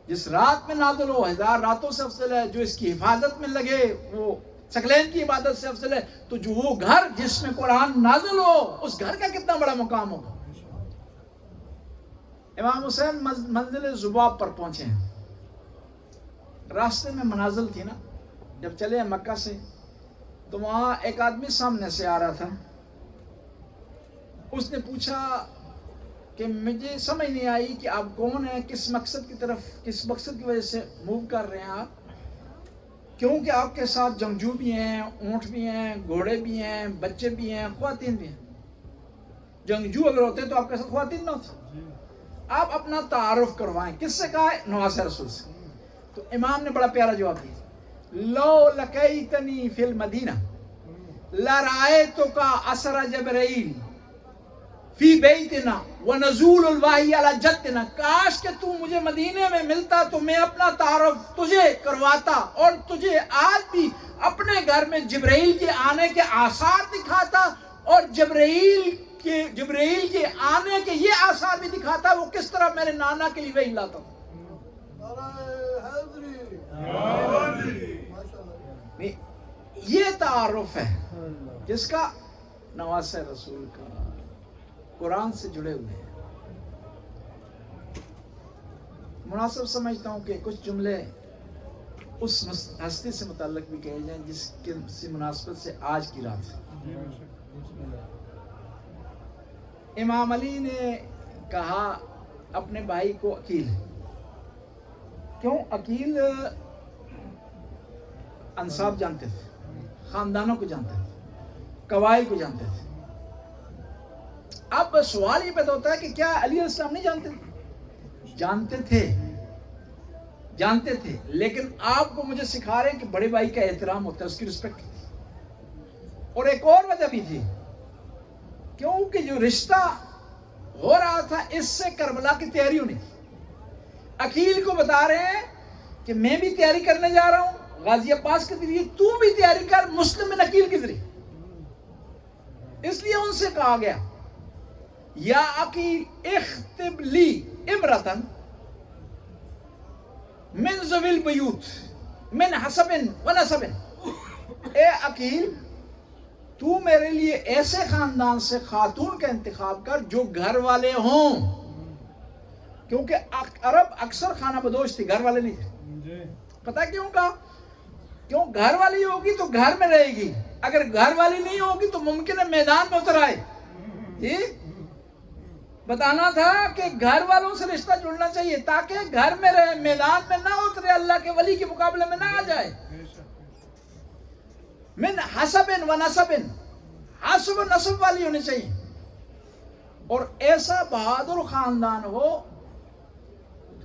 جس رات میں نازل ہو 1000 راتوں سے افضل ہے. جو اس کی حفاظت میں لگے وہ ثقلین کی عبادت سے افضل ہے. تو جو وہ گھر جس میں قرآن نازل ہو اس گھر کا کتنا بڑا مقام ہوگا. امام حسین منزل ذباب پر پہنچے ہیں. راستے میں منازل تھی نا. جب چلے ہیں مکہ سے تو وہاں ایک آدمی سامنے سے آ رہا تھا. اس نے پوچھا کہ مجھے سمجھ نہیں آئی کہ آپ کون ہیں، کس مقصد کی طرف، کس مقصد کی وجہ سے موو کر رہے ہیں آپ، کیونکہ آپ کے ساتھ جنگجو بھی ہیں، اونٹ بھی ہیں، گھوڑے بھی ہیں، بچے بھی ہیں، خواتین بھی ہیں. جنگجو اگر ہوتے تو آپ کے ساتھ خواتین نہ ہوتی. آپ اپنا تعارف کروائیں. کس سے کہا ہے؟ نواسہ رسول سے. تو امام نے بڑا پیارا جواب دیا، لو لقیتنی فی المدینہ لرأیتک اثر جبرائیل فی بیتنا ونزول الوحی علی جدنا. کاش کہ تو مجھے مدینے میں ملتا تو میں اپنا تعارف تجھے کرواتا اور تجھے آج بھی اپنے گھر میں جبرائیل کے آنے کے آثار دکھاتا اور جبرائیل کے آنے کے یہ آثار بھی دکھاتا وہ کس طرح میرے نانا کے لیے وحی لاتا. یہ تعارف ہے جس کا نواسہ رسول کا قرآن سے جڑے ہوئے ہیں. مناسب سمجھتا ہوں کہ کچھ جملے اس ہستی سے متعلق بھی کہے جائیں جس کی مناسبت سے آج کی رات ہے. امام علی نے کہا اپنے بھائی کو عقیل. کیوں عقیل؟ انساب جانتے تھے، خاندانوں کو جانتے تھے، قبائل کو جانتے تھے. اب سوال یہ پیدا ہوتا ہے کہ کیا علی علیہ السلام نہیں جانتے تھے؟ جانتے تھے لیکن آپ کو مجھے سکھا رہے ہیں کہ بڑے بھائی کا احترام ہوتا ہے، اس کی رسپیکٹ. اور ایک اور وجہ بھی تھی، کیونکہ جو رشتہ ہو رہا تھا اس سے کربلا کی تیاری ہونی تھی. عقیل کو بتا رہے ہیں کہ میں بھی تیاری کرنے جا رہا ہوں غازی عباس کے ذریعے، تو بھی تیاری کر مسلم بن عقیل کے ذریعے. اس لیے ان سے کہا گیا یا عقیل اختب لی امرتن من ذوی البیوت من حسب و نسب. اے عقیل تو میرے لیے ایسے خاندان سے خاتون کا انتخاب کر جو گھر والے ہوں، کیونکہ عرب اکثر خانہ بدوش تھی، گھر والے نہیں تھے. پتہ کیوں کہا؟ کیوں گھر والی ہوگی تو گھر میں رہے گی، اگر گھر والی نہیں ہوگی تو ممکن ہے میدان میں اتر آئے. جی بتانا تھا کہ گھر والوں سے رشتہ جڑنا چاہیے تاکہ گھر میں رہے، میدان میں نہ اترے، اللہ کے ولی کے مقابلے میں نہ آ جائے. من حسب و نسب، حسب و نسب والی ہونی چاہیے اور ایسا بہادر خاندان ہو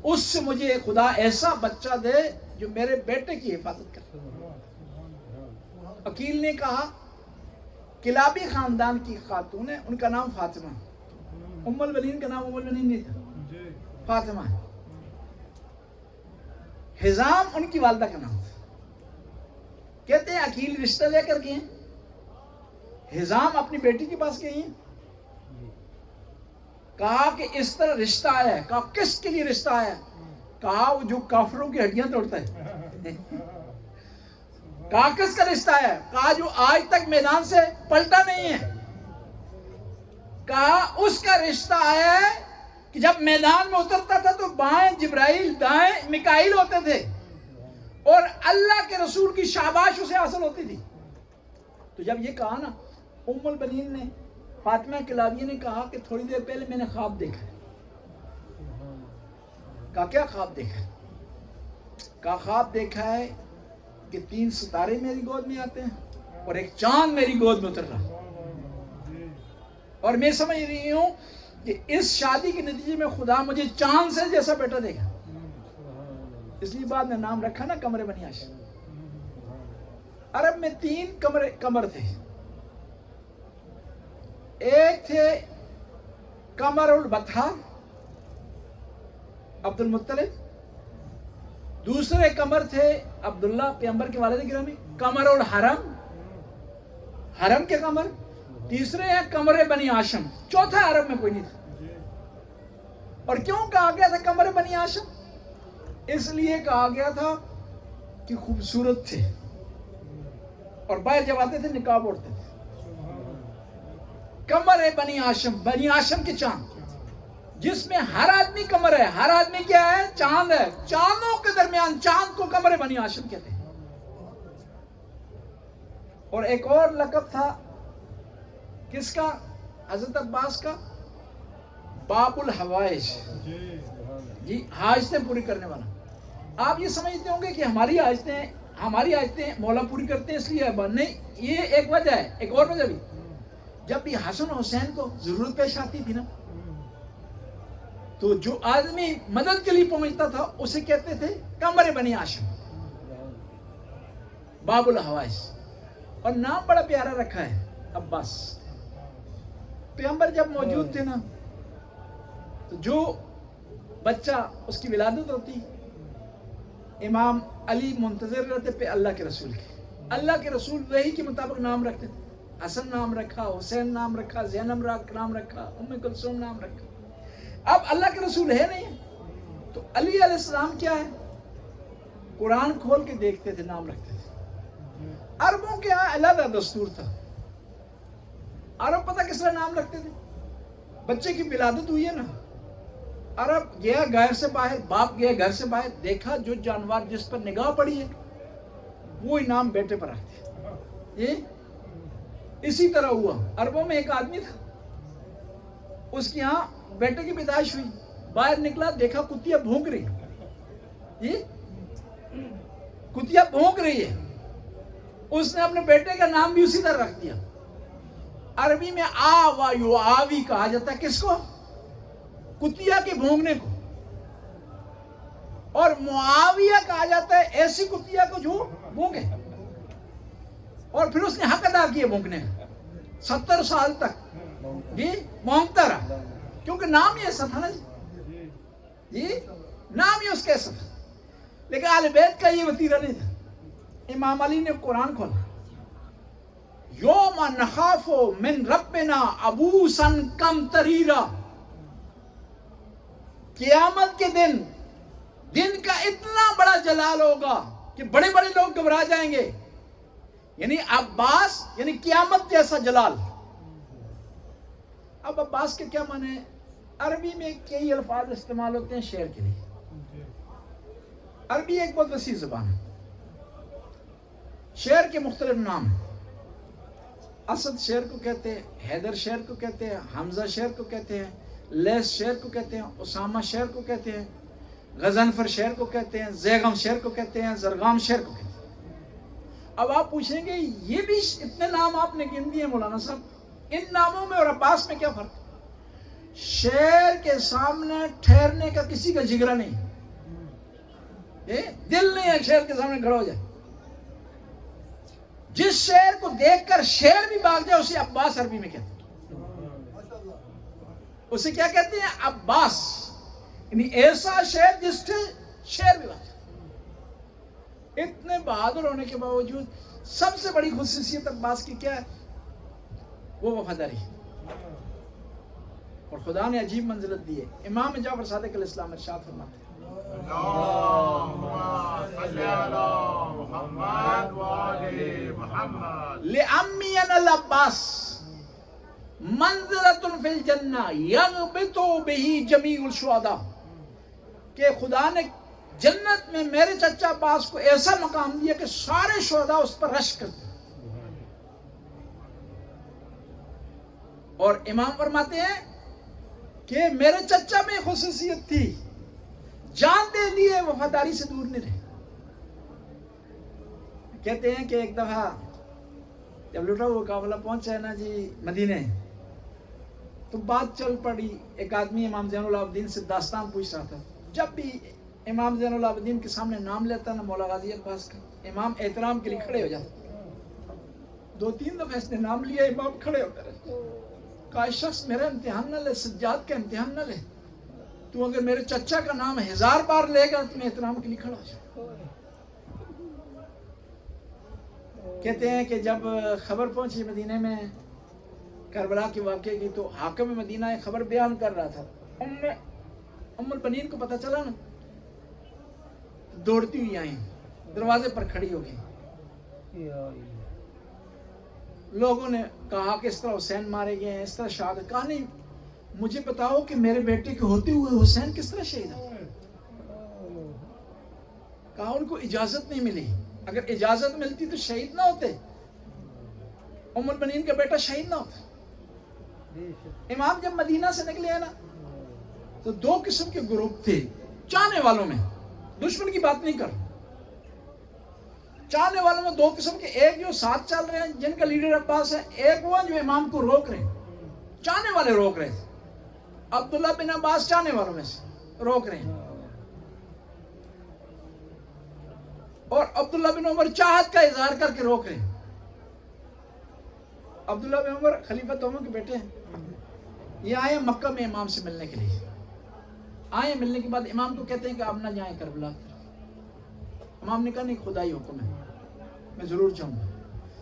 اس سے مجھے خدا ایسا بچہ دے جو میرے بیٹے کی حفاظت کرے. عقیل نے کہا کلابی خاندان کی خاتون ہے، ان کا نام فاطمہ. ام البنین کا نام ام البنین نہیں تھا، فاطمہ ہے. حزام ان کی والدہ کا نام تھا. کہتے ہیں عقیل رشتہ لے کر گئے، حزام اپنی بیٹی کے پاس گئی ہیں. کہا کہ اس طرح رشتہ آیا ہے. کہا کس کے لیے رشتہ آیا ہے؟ کہا وہ جو کافروں کی ہڈیاں توڑتا ہے. کہا کس کا رشتہ آیا ہے؟ کہا جو آج تک میدان سے پلٹا نہیں ہے. کہا اس کا رشتہ آیا ہے کہ جب میدان میں اترتا تھا تو بائیں جبرائیل دائیں میکائیل ہوتے تھے اور اللہ کے رسول کی شاباش اسے حاصل ہوتی تھی. تو جب یہ کہا نا ام البنین نے، فاطمہ کلابیہ نے کہا کہ تھوڑی دیر پہلے میں نے خواب دیکھا ہے. کہا کیا خواب دیکھا ہے؟ کہا خواب دیکھا ہے کہ 3 ستارے میری گود میں آتے ہیں اور ایک چاند میری گود میں اتر رہا، اور میں سمجھ رہی ہوں کہ اس شادی کے نتیجے میں خدا مجھے چاند سے جیسا بیٹا دے گا، اس لیے بعد میں نام رکھا نا قمر بنی ہاشم۔ عرب میں 3 قمر تھے، ایک تھے قمر البطحہ عبد المطلب، دوسرے قمر تھے عبداللہ پیغمبر کے والد گرامی، قمر الحرم، حرم کے قمر، تیسرے ہیں قمر بنی ہاشم، چوتھا عرب میں کوئی نہیں تھا۔ اور کیوں کہا گیا تھا قمر بنی ہاشم؟ اس لیے کہا گیا تھا کہ خوبصورت تھے اور باہر جب آتے تھے نقاب اوڑھتے تھے۔ قمر بنی ہاشم، بنی ہاشم کے چاند، جس میں ہر آدمی قمر ہے، ہر آدمی کیا ہے؟ چاند ہے، چاندوں کے درمیان چاند کو قمر بنی ہاشم کہتے ہیں۔ اور ایک اور لقب تھا کس کا؟ حضرت عباس کا، باب الحوائج، جی حاجتیں پوری کرنے والا۔ آپ یہ سمجھتے ہوں گے کہ ہماری حاجتیں مولا پوری کرتے ہیں اس لیے نہیں، یہ ایک وجہ ہے، ایک اور وجہ بھی، جب بھی حسن حسین کو ضرورت پیش آتی تھی نا، تو جو آدمی مدد کے لیے پہنچتا تھا اسے کہتے تھے قمر بنی ہاشم، باب الحوائج۔ اور نام بڑا پیارا رکھا ہے عباس۔ پیغمبر جب موجود تھے نا تو جو بچہ اس کی ولادت ہوتی، امام علی منتظر رہتے پہ اللہ کے رسول کے، اللہ کے رسول وہی کے مطابق نام رکھتے تھے، حسن نام رکھا، حسین نام رکھا، زینب نام رکھا، ام کلثوم نام رکھا۔ اب اللہ کے رسول ہے نہیں تو علی علیہ السلام کیا ہے؟ قرآن کھول کے دیکھتے تھے، نام رکھتے تھے۔ عربوں کے یہاں علیحدہ دستور تھا، عرب پتہ کس طرح نام رکھتے تھے؟ بچے کی ولادت ہوئی ہے نا، عرب گیا گھر سے باہر، باپ گیا گھر سے باہر، دیکھا جو جانور جس پر نگاہ پڑی ہے وہی نام بیٹے پر رکھتے۔ یہ اسی طرح ہوا، عربوں میں ایک آدمی تھا، اس کے یہاں بیٹے کی پیدائش ہوئی، باہر نکلا دیکھا کتیا بھونک رہی، یہ کتیا بھونک رہی ہے، اس نے اپنے بیٹے کا نام بھی اسی طرح رکھ دیا۔ عربی میں آوا یو آوی کہا جاتا ہے کس کو؟ کتیا کے بھونکنے کو، اور معاویہ کہا جاتا ہے ایسی کتیا کو جو بھونکے، اور پھر اس نے حق ادا کیا بھونکنے کا، 70 سال تک جی بھونکتا رہا، کیونکہ نام ہی ایسا تھا نا جی نام ہی اس کا ایسا تھا۔ لیکن اہل بیت کا یہ وتیرہ نہیں تھا۔ امام علی نے قرآن کھولا، یوم نخاف من ربنا ابوسا قمطریرا، قیامت کے دن کا اتنا بڑا جلال ہوگا کہ بڑے بڑے لوگ گھبرا جائیں گے، یعنی عباس یعنی قیامت جیسا جلال۔ اب عباس کے کیا معنی ہے؟ عربی میں کئی الفاظ استعمال ہوتے ہیں شعر کے لیے، عربی ایک بہت وسیع زبان ہے، شعر کے مختلف نام ہیں۔ اسد شعر کو کہتے ہیں، حیدر شعر کو کہتے ہیں، حمزہ شعر کو کہتے ہیں، لیس شعر کو کہتے ہیں، اسامہ شعر کو کہتے ہیں، غضنفر شعر کو کہتے ہیں، زیغم شعر کو کہتے ہیں، زرغام شعر کو کہتے ہیں۔ اب آپ پوچھیں گے یہ بھی اتنے نام آپ نے گن دیے مولانا صاحب، ان ناموں میں اور عباس میں کیا فرق ہے؟ شعر کے سامنے ٹھہرنے کا کسی کا جگرا نہیں، دل نہیں ہے شعر کے سامنے کھڑا ہو جائے۔ جس شعر کو دیکھ کر شعر بھی بھاگ جائے اسے عباس عربی میں کہتے ہیں۔ اسے کیا کہتے ہیں؟ عباس، یعنی ایسا شعر جس سے شعر بھی بھاگ جائے۔ اتنے بہادر ہونے کے باوجود سب سے بڑی خصوصیت عباس کی کیا ہے؟ وہ وفاداری، اور خدا نے عجیب منزلت دی ہے۔ امام جعفر صادق علیہ السلام ارشاد فرماتے ہیں، لِأَمِّيَنَ الْعَبَّاسِ مَنزِلَةٌ فِي الْجَنَّةِ يَغْبِطُ بِهِ جَمِيعُ الشُّهَدَاء، کہ خدا نے جنت میں میرے چچا عباس کو ایسا مقام دیا کہ سارے شہداء اس پر رشک کرتے۔ اور امام فرماتے ہیں کہ میرے چچا میں خصوصیت تھی، جان دے لیے وفاداری سے دور نہیں رہے۔ کہتے ہیں کہ ایک دفعہ جب لٹا ہوا قافلہ پہنچا ہے نا جی مدینے، تو بات چل پڑی. ایک آدمی امام زین العابدین سے داستان پوچھ رہا تھا. جب بھی امام زین العابدین کے سامنے نام لیتا نا مولا غازی عباس کا، امام احترام کے لیے کھڑے ہو جاتے. 2-3 دفعہ اس نے نام لیا، امام کھڑے ہو کر کہا شخص میرا امتحان نہ لے، سجاد کا امتحان نہ لے، تو اگر میرے چچا کا نام 1000 بار لے گا تو میں احترام کے لیے کھڑا ہو جاؤں. کہتے ہیں کہ جب خبر پہنچی مدینے میں کربلا کے واقعے کی، تو حاکم مدینہ خبر بیان کر رہا تھا. ام البنین کو پتہ چلا نا، دوڑتی ہوئی آئیں، دروازے پر کھڑی ہو گئی. لوگوں نے کہا کہ اس طرح حسین مارے گئے ہیں، اس طرح شہادت. کہا نہیں، مجھے بتاؤ کہ میرے بیٹے کے ہوتے ہوئے حسین کس طرح شہید ہو. کہا ان کو اجازت نہیں ملی، اگر اجازت ملتی تو شہید نہ ہوتے، ام البنین کا بیٹا شہید نہ ہوتا. امام جب مدینہ سے نکلے ہیں نا، تو 2 قسم کے گروپ تھے چاہنے والوں میں. دشمن کی بات نہیں کر، چاہنے والوں میں 2 قسم کے. ایک جو ساتھ چل رہے ہیں جن کا لیڈر عباس ہے، ایک وہ جو امام کو روک رہے ہیں. چاہنے والے روک رہے تھے. عبداللہ بن عباس چاہنے والوں میں سے روک رہے ہیں، اور عبداللہ بن عمر چاہت کا اظہار کر کے روک رہے ہیں. عبداللہ بن عمر خلیفہ عمر کے بیٹے ہیں. یہ آئے مکہ میں امام سے ملنے کے لیے. آئے ملنے کے بعد امام کو کہتے ہیں کہ آپ نہ جائیں کربلا. امام نے کہا نہیں، خدائی حکم ہے، میں ضرور جاؤں گا.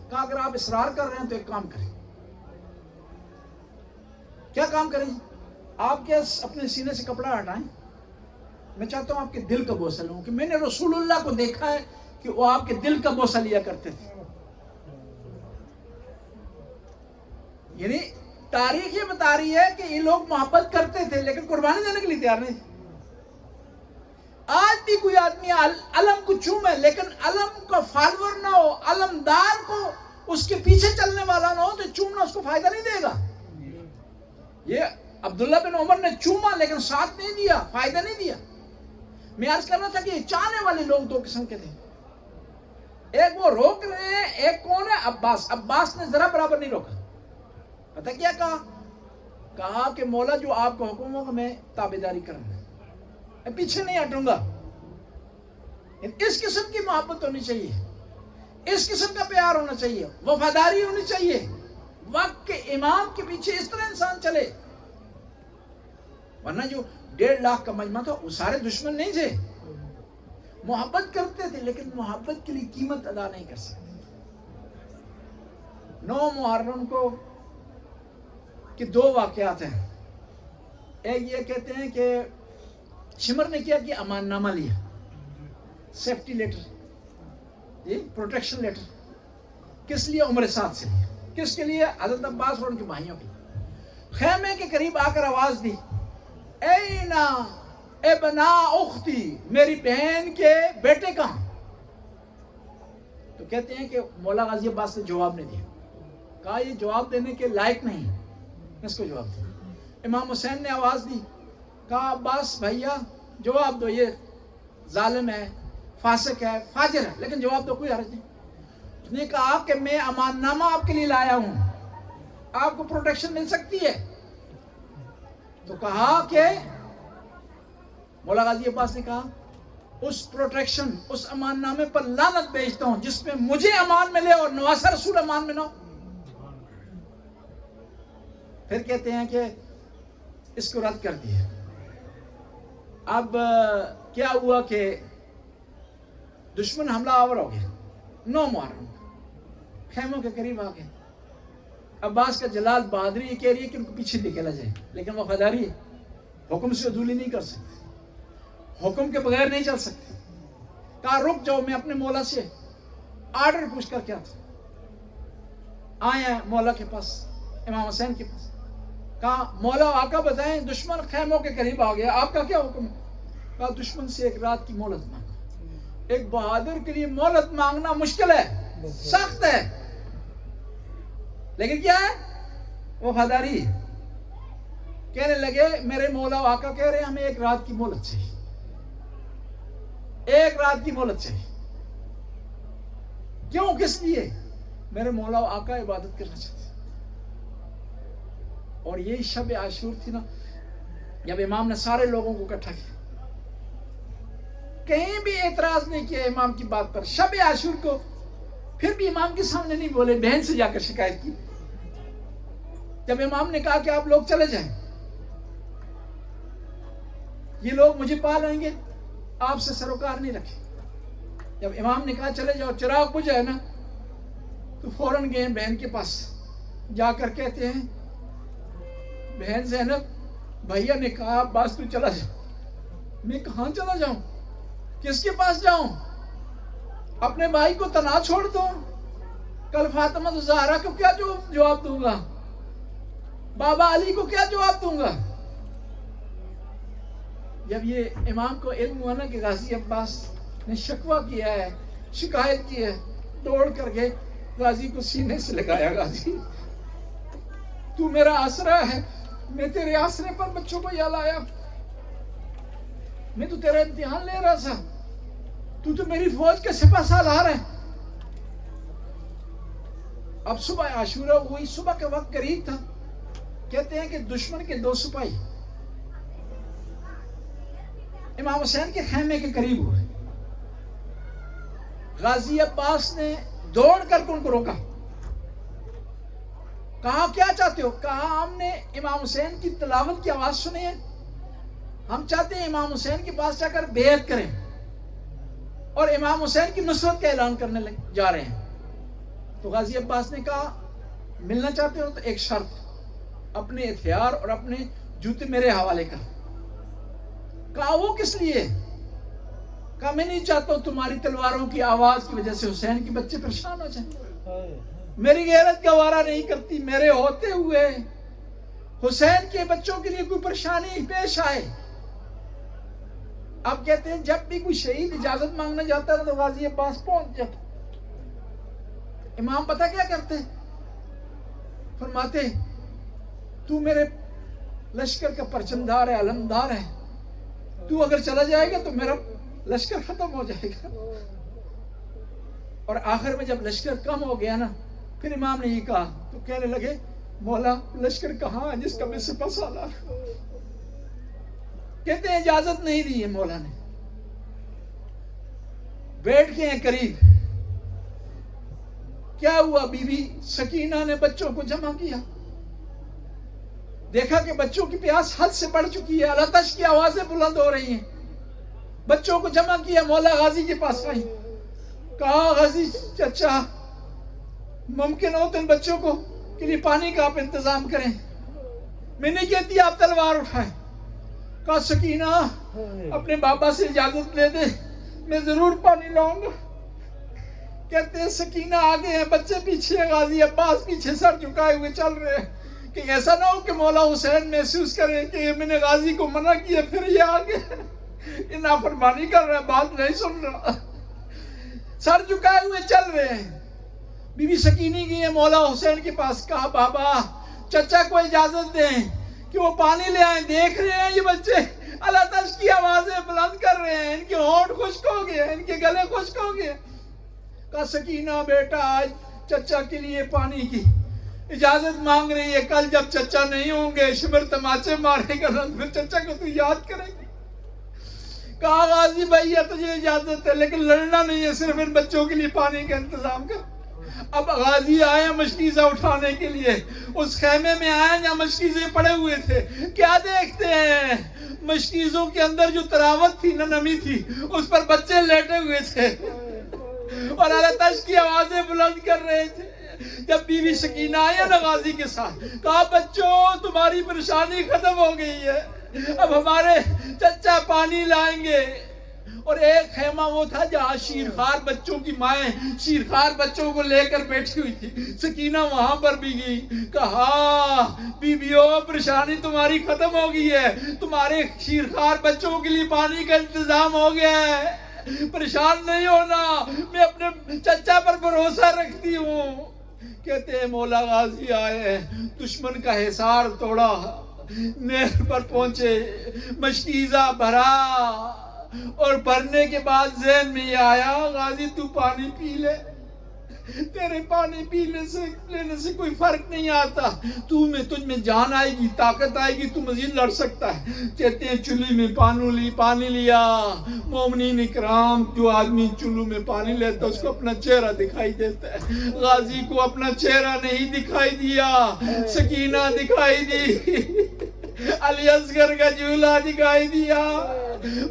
کہا اگر آپ اصرار کر رہے ہیں تو ایک کام کریں. کیا کام کریں؟ آپ کے اپنے سینے سے کپڑا ہٹائیں. میں چاہتا ہوں آپ کے دل کا بوسہ لوں، کہ میں نے رسول اللہ کو دیکھا ہے کہ وہ آپ کے دل کا بوسہ لیا کرتے تھے. یعنی تاریخ یہ بتا رہی ہے کہ یہ لوگ محبت کرتے تھے لیکن قربانی دینے کے لیے تیار نہیں تھے. آج بھی کوئی آدمی علم کو چومے لیکن علم کا فالوور نہ ہو، علمدار کو اس کے پیچھے چلنے والا نہ ہو، تو چومنا اس کو فائدہ نہیں دے گا. یہ عبداللہ بن عمر نے چوما لیکن ساتھ نہیں دیا، فائدہ نہیں دیا. میں عرض کرنا تھا کہ یہ چاہنے والے لوگ 2 قسم کے تھے. ایک وہ روک رہے ہیں، ایک کون ہے؟ عباس. عباس نے ذرا برابر نہیں روکا. پتہ کیا کہا کہ مولا جو آپ کا حکم ہوگا میں تابعداری کروں گا، میں پیچھے نہیں ہٹوں گا. اس قسم کی محبت ہونی چاہیے، اس قسم کا پیار ہونا چاہیے، وفاداری ہونی چاہیے. وقت کے امام کے پیچھے اس طرح انسان چلے. ورنہ جو 1.5 لاکھ کا مجمع تھا وہ سارے دشمن نہیں تھے، محبت کرتے تھے لیکن محبت کے لیے قیمت ادا نہیں کر سکتے. 9 محرم کو کہ 2 واقعات ہیں. ایک یہ کہتے ہیں کہ شمر نے کیا کہ امان نامہ لیا، سیفٹی لیٹر، پروٹیکشن لیٹر. کس لیے؟ عمر سعد سے لیا. کس کے لیے؟ حضرت عباس اور ان کے بھائیوں کے. خیمے کے قریب آ کر آواز دی، اینا ابنا اختی، میری بہن کے بیٹے کہاں؟ تو کہتے ہیں کہ مولا غازی عباس نے جواب نہیں دیا. کہا یہ جواب دینے کے لائق نہیں، اس کو جواب دیا. امام حسین نے آواز دی، کہا عباس بھائیا جواب دو، یہ ظالم ہے، فاسق ہے، فاجر ہے، لیکن جواب دو، کوئی حرج نہیں. اس نے کہا کہ میں امان نامہ آپ کے لیے لایا ہوں، آپ کو پروٹیکشن مل سکتی ہے. تو کہا کہ مولا غازی عباس نے کہا اس پروٹیکشن، اس امان نامے پر لعنت بھیجتا ہوں جس میں مجھے امان ملے اور نواسہ رسول امان میں نہ ہو. پھر کہتے ہیں کہ اس کو رد کر دیا. اب کیا ہوا کہ دشمن حملہ آور ہو گیا. 9 محرم خیموں کے قریب آ گئے. عباس کا جلال بہادری یہ کہہ رہی ہے کہ ان کو پیچھے نکلا جائے، لیکن وفاداری ہے، حکم سے عدولی نہیں کر سکتے، حکم کے بغیر نہیں چل سکتے. کہا رک جاؤ، میں اپنے مولا سے آرڈر پوچھ کر کیا تھا. آئے مولا کے پاس، امام حسین کے پاس. کہا مولا آقا بتائیں، دشمن خیموں کے قریب آ گیا، آپ کا کیا حکم ہے؟ کہا دشمن سے 1 رات کی مہلت مانگا. ایک بہادر کے لیے مہلت مانگنا مشکل ہے، سخت ہے، لیکن کیا ہے؟ وفاداری. کہنے لگے میرے مولا آقا کہہ رہے ہیں ہمیں 1 رات کی مہلت چاہیے، 1 رات کی مہلت چاہیے. کیوں؟ کس لیے؟ میرے مولا و آقا عبادت کرنا چاہتے ہیں. اور یہی شب عاشور تھی نا، جب امام نے سارے لوگوں کو اکٹھا کیا، کہیں بھی اعتراض نہیں کیا امام کی بات پر. شب عاشور کو پھر بھی امام کے سامنے نہیں بولے، بہن سے جا کر شکایت کی. جب امام نے کہا کہ آپ لوگ چلے جائیں، یہ لوگ مجھے پا لیں گے، آپ سے سروکار نہیں رکھے. جب امام نے کہا چلے جاؤ، چراغ بجھ ہے نا، تو فوراً گئے بہن کے پاس. جا کر کہتے ہیں بہن زینب، بھیا نے کہا عباس تو چلا جا. میں کہاں چلا جاؤں؟ کس کے پاس جاؤں؟ اپنے بھائی کو تنہا چھوڑ دوں؟ کل فاطمہ الزہرا کو کیا جواب دوں گا؟ بابا علی کو کیا جواب دوں گا؟ جب یہ امام کو علم ہوا نا کہ غازی عباس نے شکوہ کیا ہے، شکایت کی ہے، دوڑ کر گئے، غازی کو سینے سے لگایا. غازی تو میرا آسرا ہے، میں تیرے آسرے پر بچوں کو یہاں لایا. میں تو تیرا امتحان لے رہا تھا، تو میری فوج کے سپہ سالار ہے. اب صبح عاشورہ ہوئی، صبح کا وقت قریب تھا. کہتے ہیں کہ دشمن کے 2 سپاہی امام حسین کے خیمے کے قریب ہوئے. غازی عباس نے دوڑ کر ان کو روکا. کہا کیا چاہتے ہو؟ کہا ہم نے امام حسین کی تلاوت کی آواز سنی ہے، ہم چاہتے ہیں امام حسین کے پاس جا کر بیعت کریں اور امام حسین کی نصرت کا اعلان کرنے جا رہے ہیں. تو غازی عباس نے کہا ملنا چاہتے ہو تو ایک شرط، اپنے ہتھیار اور اپنے جوتے میرے حوالے کر. کہا وہ کس لیے؟ کہا میں نہیں چاہتا ہوں تمہاری تلواروں کی آواز کی وجہ سے حسین کے بچے پریشان ہو جائیں. میری غیرت گوارا نہیں کرتی میرے ہوتے ہوئے حسین کے بچوں کے لیے کوئی پریشانی پیش آئے. اب کہتے ہیں جب بھی کوئی شہید اجازت مانگنا جاتا تو غازی عباس پہنچ جاتا. امام پتہ کیا کرتے؟ فرماتے تو میرے لشکر کا پرچمدار ہے، علمدار ہے، تو اگر چلا جائے گا تو میرا لشکر ختم ہو جائے گا. اور آخر میں جب لشکر کم ہو گیا نا، پھر امام نے یہ کہا تو کہنے لگے مولا لشکر کہاں ہے جس کا میں سپہ سالار. کہتے ہیں اجازت نہیں دی ہے مولا نے. بیٹھ کے ہیں قریب. کیا ہوا؟ بی بی سکینہ نے بچوں کو جمع کیا، دیکھا کہ بچوں کی پیاس حد سے بڑھ چکی ہے، الاتش کی آوازیں بلند ہو رہی ہیں. بچوں کو جمع کیا، مولا غازی کے پاس آئی. کہا غازی چچا ممکن ہو تو ان بچوں کو کے لیے پانی کا آپ انتظام کریں. میں نہیں کہتی آپ تلوار اٹھائیں. کہا سکینہ اپنے بابا سے اجازت لے دے، میں ضرور پانی لاؤں گا. کہتے ہیں سکینہ آگے ہیں، بچے پیچھے، غازی عباس پیچھے سر جھکائے ہوئے چل رہے ہیں کہ ایسا نہ ہو کہ مولا حسین محسوس کرے کہ میں نے غازی کو منع کیا پھر یہ آگے یہ نافرمانی کر رہا ہے، بات نہیں سن رہا. سر جھکائے ہوئے چل رہے ہیں. بی بی سکینی گئی ہے مولا حسین کے پاس. کہا بابا چچا کو اجازت دیں کہ وہ پانی لے آئیں. دیکھ رہے ہیں یہ بچے اللہ تش کی آوازیں بلند کر رہے ہیں، ان کے ہونٹ خشک ہو گئے، ان کے گلے خشک ہو گئے. کہا سکینہ بیٹا آج چچا کے لیے پانی کی اجازت مانگ رہی ہے، کل جب چچا نہیں ہوں گے شمر تماچے مارے گا پھر چچا کو تو یاد کرے گی. کہا غازی بھیا تجھے اجازت ہے لیکن لڑنا نہیں ہے، صرف ان بچوں کے لیے پانی کا انتظام کر. اب غازی آئے مشکیزہ اٹھانے کے لیے. اس خیمے میں آئے جہاں مشکیزیں پڑے ہوئے تھے. کیا دیکھتے ہیں؟ مشکیزوں کے اندر جو تراوت تھی نا، نمی تھی، اس پر بچے لیٹے ہوئے تھے اور الاتش کی آوازیں بلند کر رہے تھے. جب بی بی سکینہ آئی نا غازی کے ساتھ، کہا بچوں تمہاری پریشانی ختم ہو گئی ہے، اب ہمارے چچا پانی لائیں گے. اور ایک خیمہ وہ تھا جہاں شیرخوار بچوں کی مائیں شیرخوار بچوں کو لے کر بیٹھی ہوئی تھی. سکینہ وہاں پر بھی گئی. کہا بیویوں پریشانی تمہاری ختم ہو گئی ہے، تمہارے شیرخوار بچوں کے لیے پانی کا انتظام ہو گیا ہے، پریشان نہیں ہونا، میں اپنے چچا پر بھروسہ رکھتی ہوں. کہتے ہیں مولا غازی آئے، دشمن کا حصار توڑا، نہر پر پہنچے، مشکیزہ بھرا اور بھرنے کے بعد ذہن میں یہ آیا غازی تو پانی پی لے. تیرے پانی لینے سے کوئی فرق نہیں آتا، تجھ میں جان آئے گی، طاقت آئے گی، تو مزید لڑ سکتا ہے۔ کہتے ہیں چولہے میں پانی لیا، مومنین اکرام، جو آدمی چولہے میں پانی لیتا اس کو اپنا چہرہ دکھائی دیتا ہے، غازی کو اپنا چہرہ نہیں دکھائی دیا، سکینہ دکھائی دی، علی اصغر کا جھولا دکھائی دیا،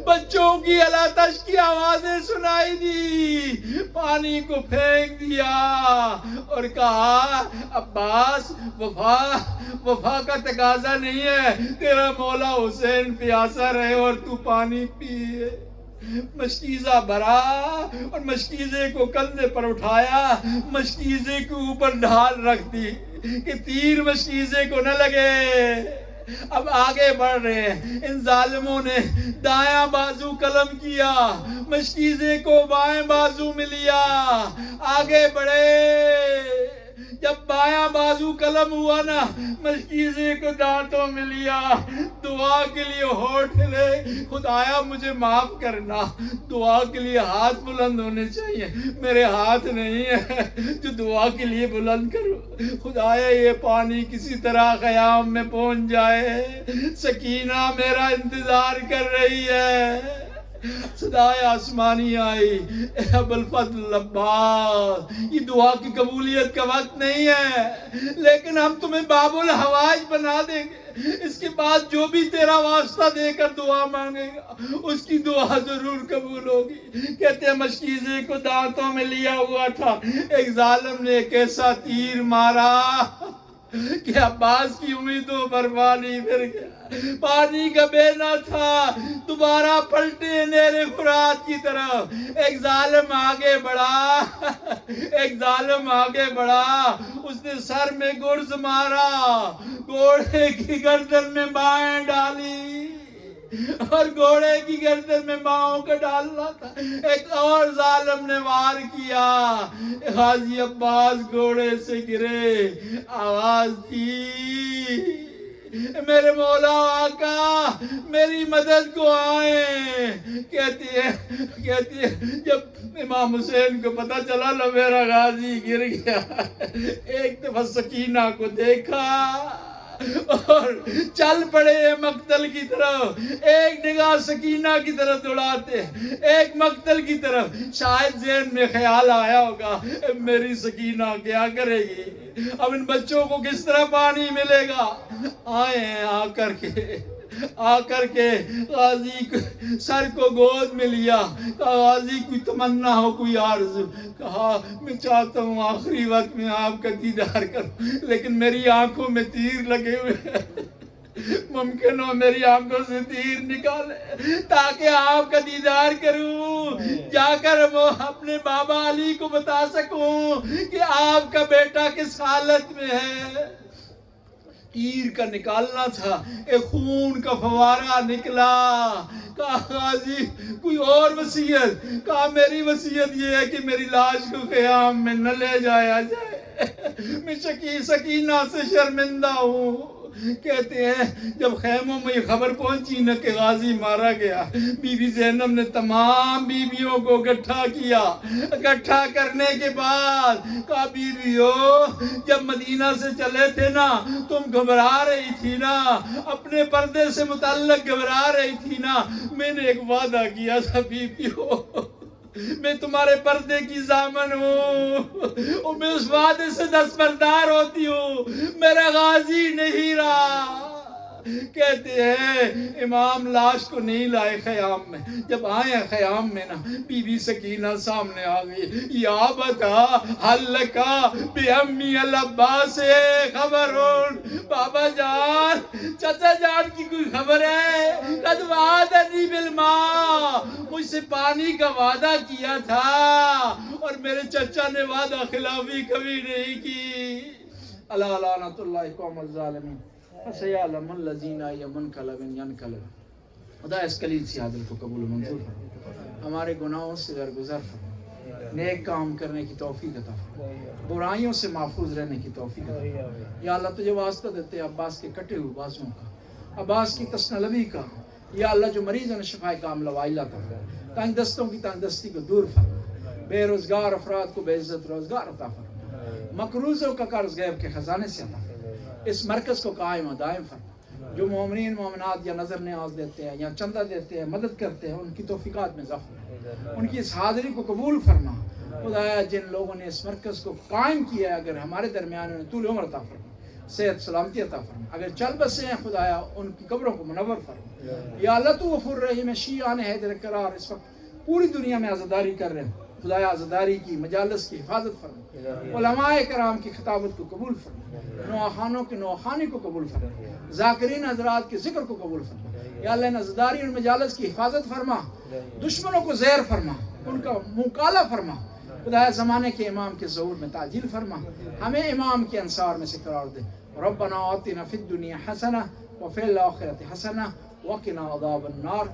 بچوں کی الاتش کی آوازیں سنائی دی، پانی کو پھینک دیا اور کہا عباس وفا کا تقاضا نہیں ہے، تیرا مولا حسین پیاسا رہے اور تو پانی پیے۔ مشکیزہ بھرا اور مشکیزے کو کندھے پر اٹھایا، مشکیزے کے اوپر ڈھال رکھ دی کہ تیر مشکیزے کو نہ لگے۔ اب آگے بڑھ رہے ہیں، ان ظالموں نے دایاں بازو قلم کیا، مشکیزے کو بائیں بازو میں لیا، آگے بڑھے، جب بایاں بازو قلم ہوا نا، مشکیزے کو دانتوں میں لیا، دعا کے لیے ہونٹ ہلے، خدایا مجھے معاف کرنا، دعا کے لیے ہاتھ بلند ہونے چاہیے، میرے ہاتھ نہیں ہے جو دعا کے لیے بلند کروں، خدایا یہ پانی کسی طرح خیام میں پہنچ جائے، سکینہ میرا انتظار کر رہی ہے۔ صدائے آسمانی آئی، اے ابوالفضل عباس، یہ دعا کی قبولیت کا وقت نہیں ہے، لیکن ہم تمہیں باب الحوائج بنا دیں گے، اس کے بعد جو بھی تیرا واسطہ دے کر دعا مانگے گا اس کی دعا ضرور قبول ہوگی۔ کہتے ہیں مشکیزے کو دانتوں میں لیا ہوا تھا، ایک ظالم نے ایک ایسا تیر مارا کہ عباس کی امیدوں پر پانی پھر گیا، پانی کا بینا تھا، دوبارہ پلٹے نیرے فرات کی طرف، ایک ظالم آگے بڑھا، اس نے سر میں گرز مارا، گھوڑے کی گردن میں بائیں ڈالی اور گھوڑے کی گردن میں باؤں کا ڈالنا تھا، ایک اور ظالم نے وار کیا، غازی عباس گھوڑے سے گرے، آواز دی میرے مولا آقا میری مدد کو آئیں۔ کہتی ہے جب امام حسین کو پتا چلا نا میرا غازی گر گیا، ایک دفعہ سکینہ کو دیکھا اور چل پڑے مقتل کی طرف، ایک نگاہ سکینہ کی طرف دوڑاتے، ایک مقتل کی طرف، شاید ذہن میں خیال آیا ہوگا میری سکینہ کیا کرے گی، اب ان بچوں کو کس طرح پانی ملے گا۔ آئے ہیں آ کر کے غازی سر کو گود میں لیا، کہا غازی کوئی تمنا ہو، کوئی عرض، کہا میں چاہتا ہوں آخری وقت میں آپ کا دیدار کروں، لیکن میری آنکھوں میں تیر لگے ہوئے ہیں، ممکن ہو میری آنکھوں سے تیر نکالے تاکہ آپ کا دیدار کروں، جا کر وہ اپنے بابا علی کو بتا سکوں کہ آپ کا بیٹا کس حالت میں ہے۔ تیر کا نکالنا تھا، ایک خون کا فوارہ نکلا، کہا غازی کوئی اور وصیت، کہا میری وصیت یہ ہے کہ میری لاش کو خیام میں نہ لے جایا جائے، میں سکینہ سے شرمندہ ہوں۔ کہتے ہیں جب خیموں میں یہ خبر پہنچی نا کہ غازی مارا گیا، بی بی زینب نے تمام بیویوں کو اکٹھا کیا، اکٹھا کرنے کے بعد کہا بیویو جب مدینہ سے چلے تھے نا تم گھبرا رہی تھی نا، اپنے پردے سے متعلق گھبرا رہی تھی نا، میں نے ایک وعدہ کیا تھا بیویو، میں تمہارے پردے کی ضامن ہوں اور میں اس وعدے سے دستبردار ہوتی ہوں، میرا غازی نہیں رہا۔ کہتے ہیں امام لاش کو نہیں لائے خیام میں، جب آئے خیام میں نا بی بی سکینہ سامنے آ گئی، یا بتا حل لکا بی امی العباس خبرون، بابا جان چچا جان کی کوئی خبر ہے؟ قد وعدنی بالماء، مجھ سے پانی کا وعدہ کیا تھا اور میرے چچا نے وعدہ خلافی کبھی نہیں کی۔ اللہ لعنت اللہ قوم الظالمین فسيعلم الذين ينقلب خدا اس کلید سی عادل کو قبول و منظور فرما، ہمارے گناہوں سے درگزر فرما، نیک کام کرنے کی توفیق عطا فرما، برائیوں سے محفوظ رہنے کی توفیق عطا فرما۔ یا اللہ تجھے واسطہ دیتے عباس کے کٹے ہوئے بازوں کا، عباس کی تسنلبی کا، یا اللہ جو مریض ہیں شفائے کاملہ وعلا عطا فرما، تنگ دستوں کی تنگ دستی کو دور فرما، بے روزگار افراد کو بے عزت روزگار عطا فرما، مقروضوں کا قرض غیب کے خزانے سے عطا فرما، اس مرکز کو قائم و دائم فرما، جو مومنین مومنات یا نظر نیاز دیتے ہیں یا چندہ دیتے ہیں، مدد کرتے ہیں، ان کی توفیقات میں اضافہ فرما، ان کی اس حاضری کو قبول فرما۔ خدایا جن لوگوں نے اس مرکز کو قائم کیا ہے، اگر ہمارے درمیان انہیں طول عمر عطا فرما، صحت سلامتی عطا فرما، اگر چل بسے ہیں خدایا ان کی قبروں کو منور فرما۔ یا اللہ تو غفور رحیم، شیعان حیدر قرار اس وقت پوری دنیا میں عزاداری کر رہے ہیں، خدایا عزاداری کی مجالس کی حفاظت فرما، علماء کرام کی خطابت کو قبول فرما، نواخانوں کی نواخانی کو قبول فرما، ذاکرین حضرات کے ذکر کو قبول فرما۔ یا اللہ ان عزاداری اور مجالس کی حفاظت فرما، دشمنوں کو زہر فرما، ان کا منہ کالا فرما۔ خدایا زمانے کے امام کے ظہور میں تعجیل فرما، ہمیں امام کے انصار میں سے قرار دے۔ ربنا آتنا فی الدنیا حسنہ وفی الآخرۃ حسنہ وقنا عذاب النار۔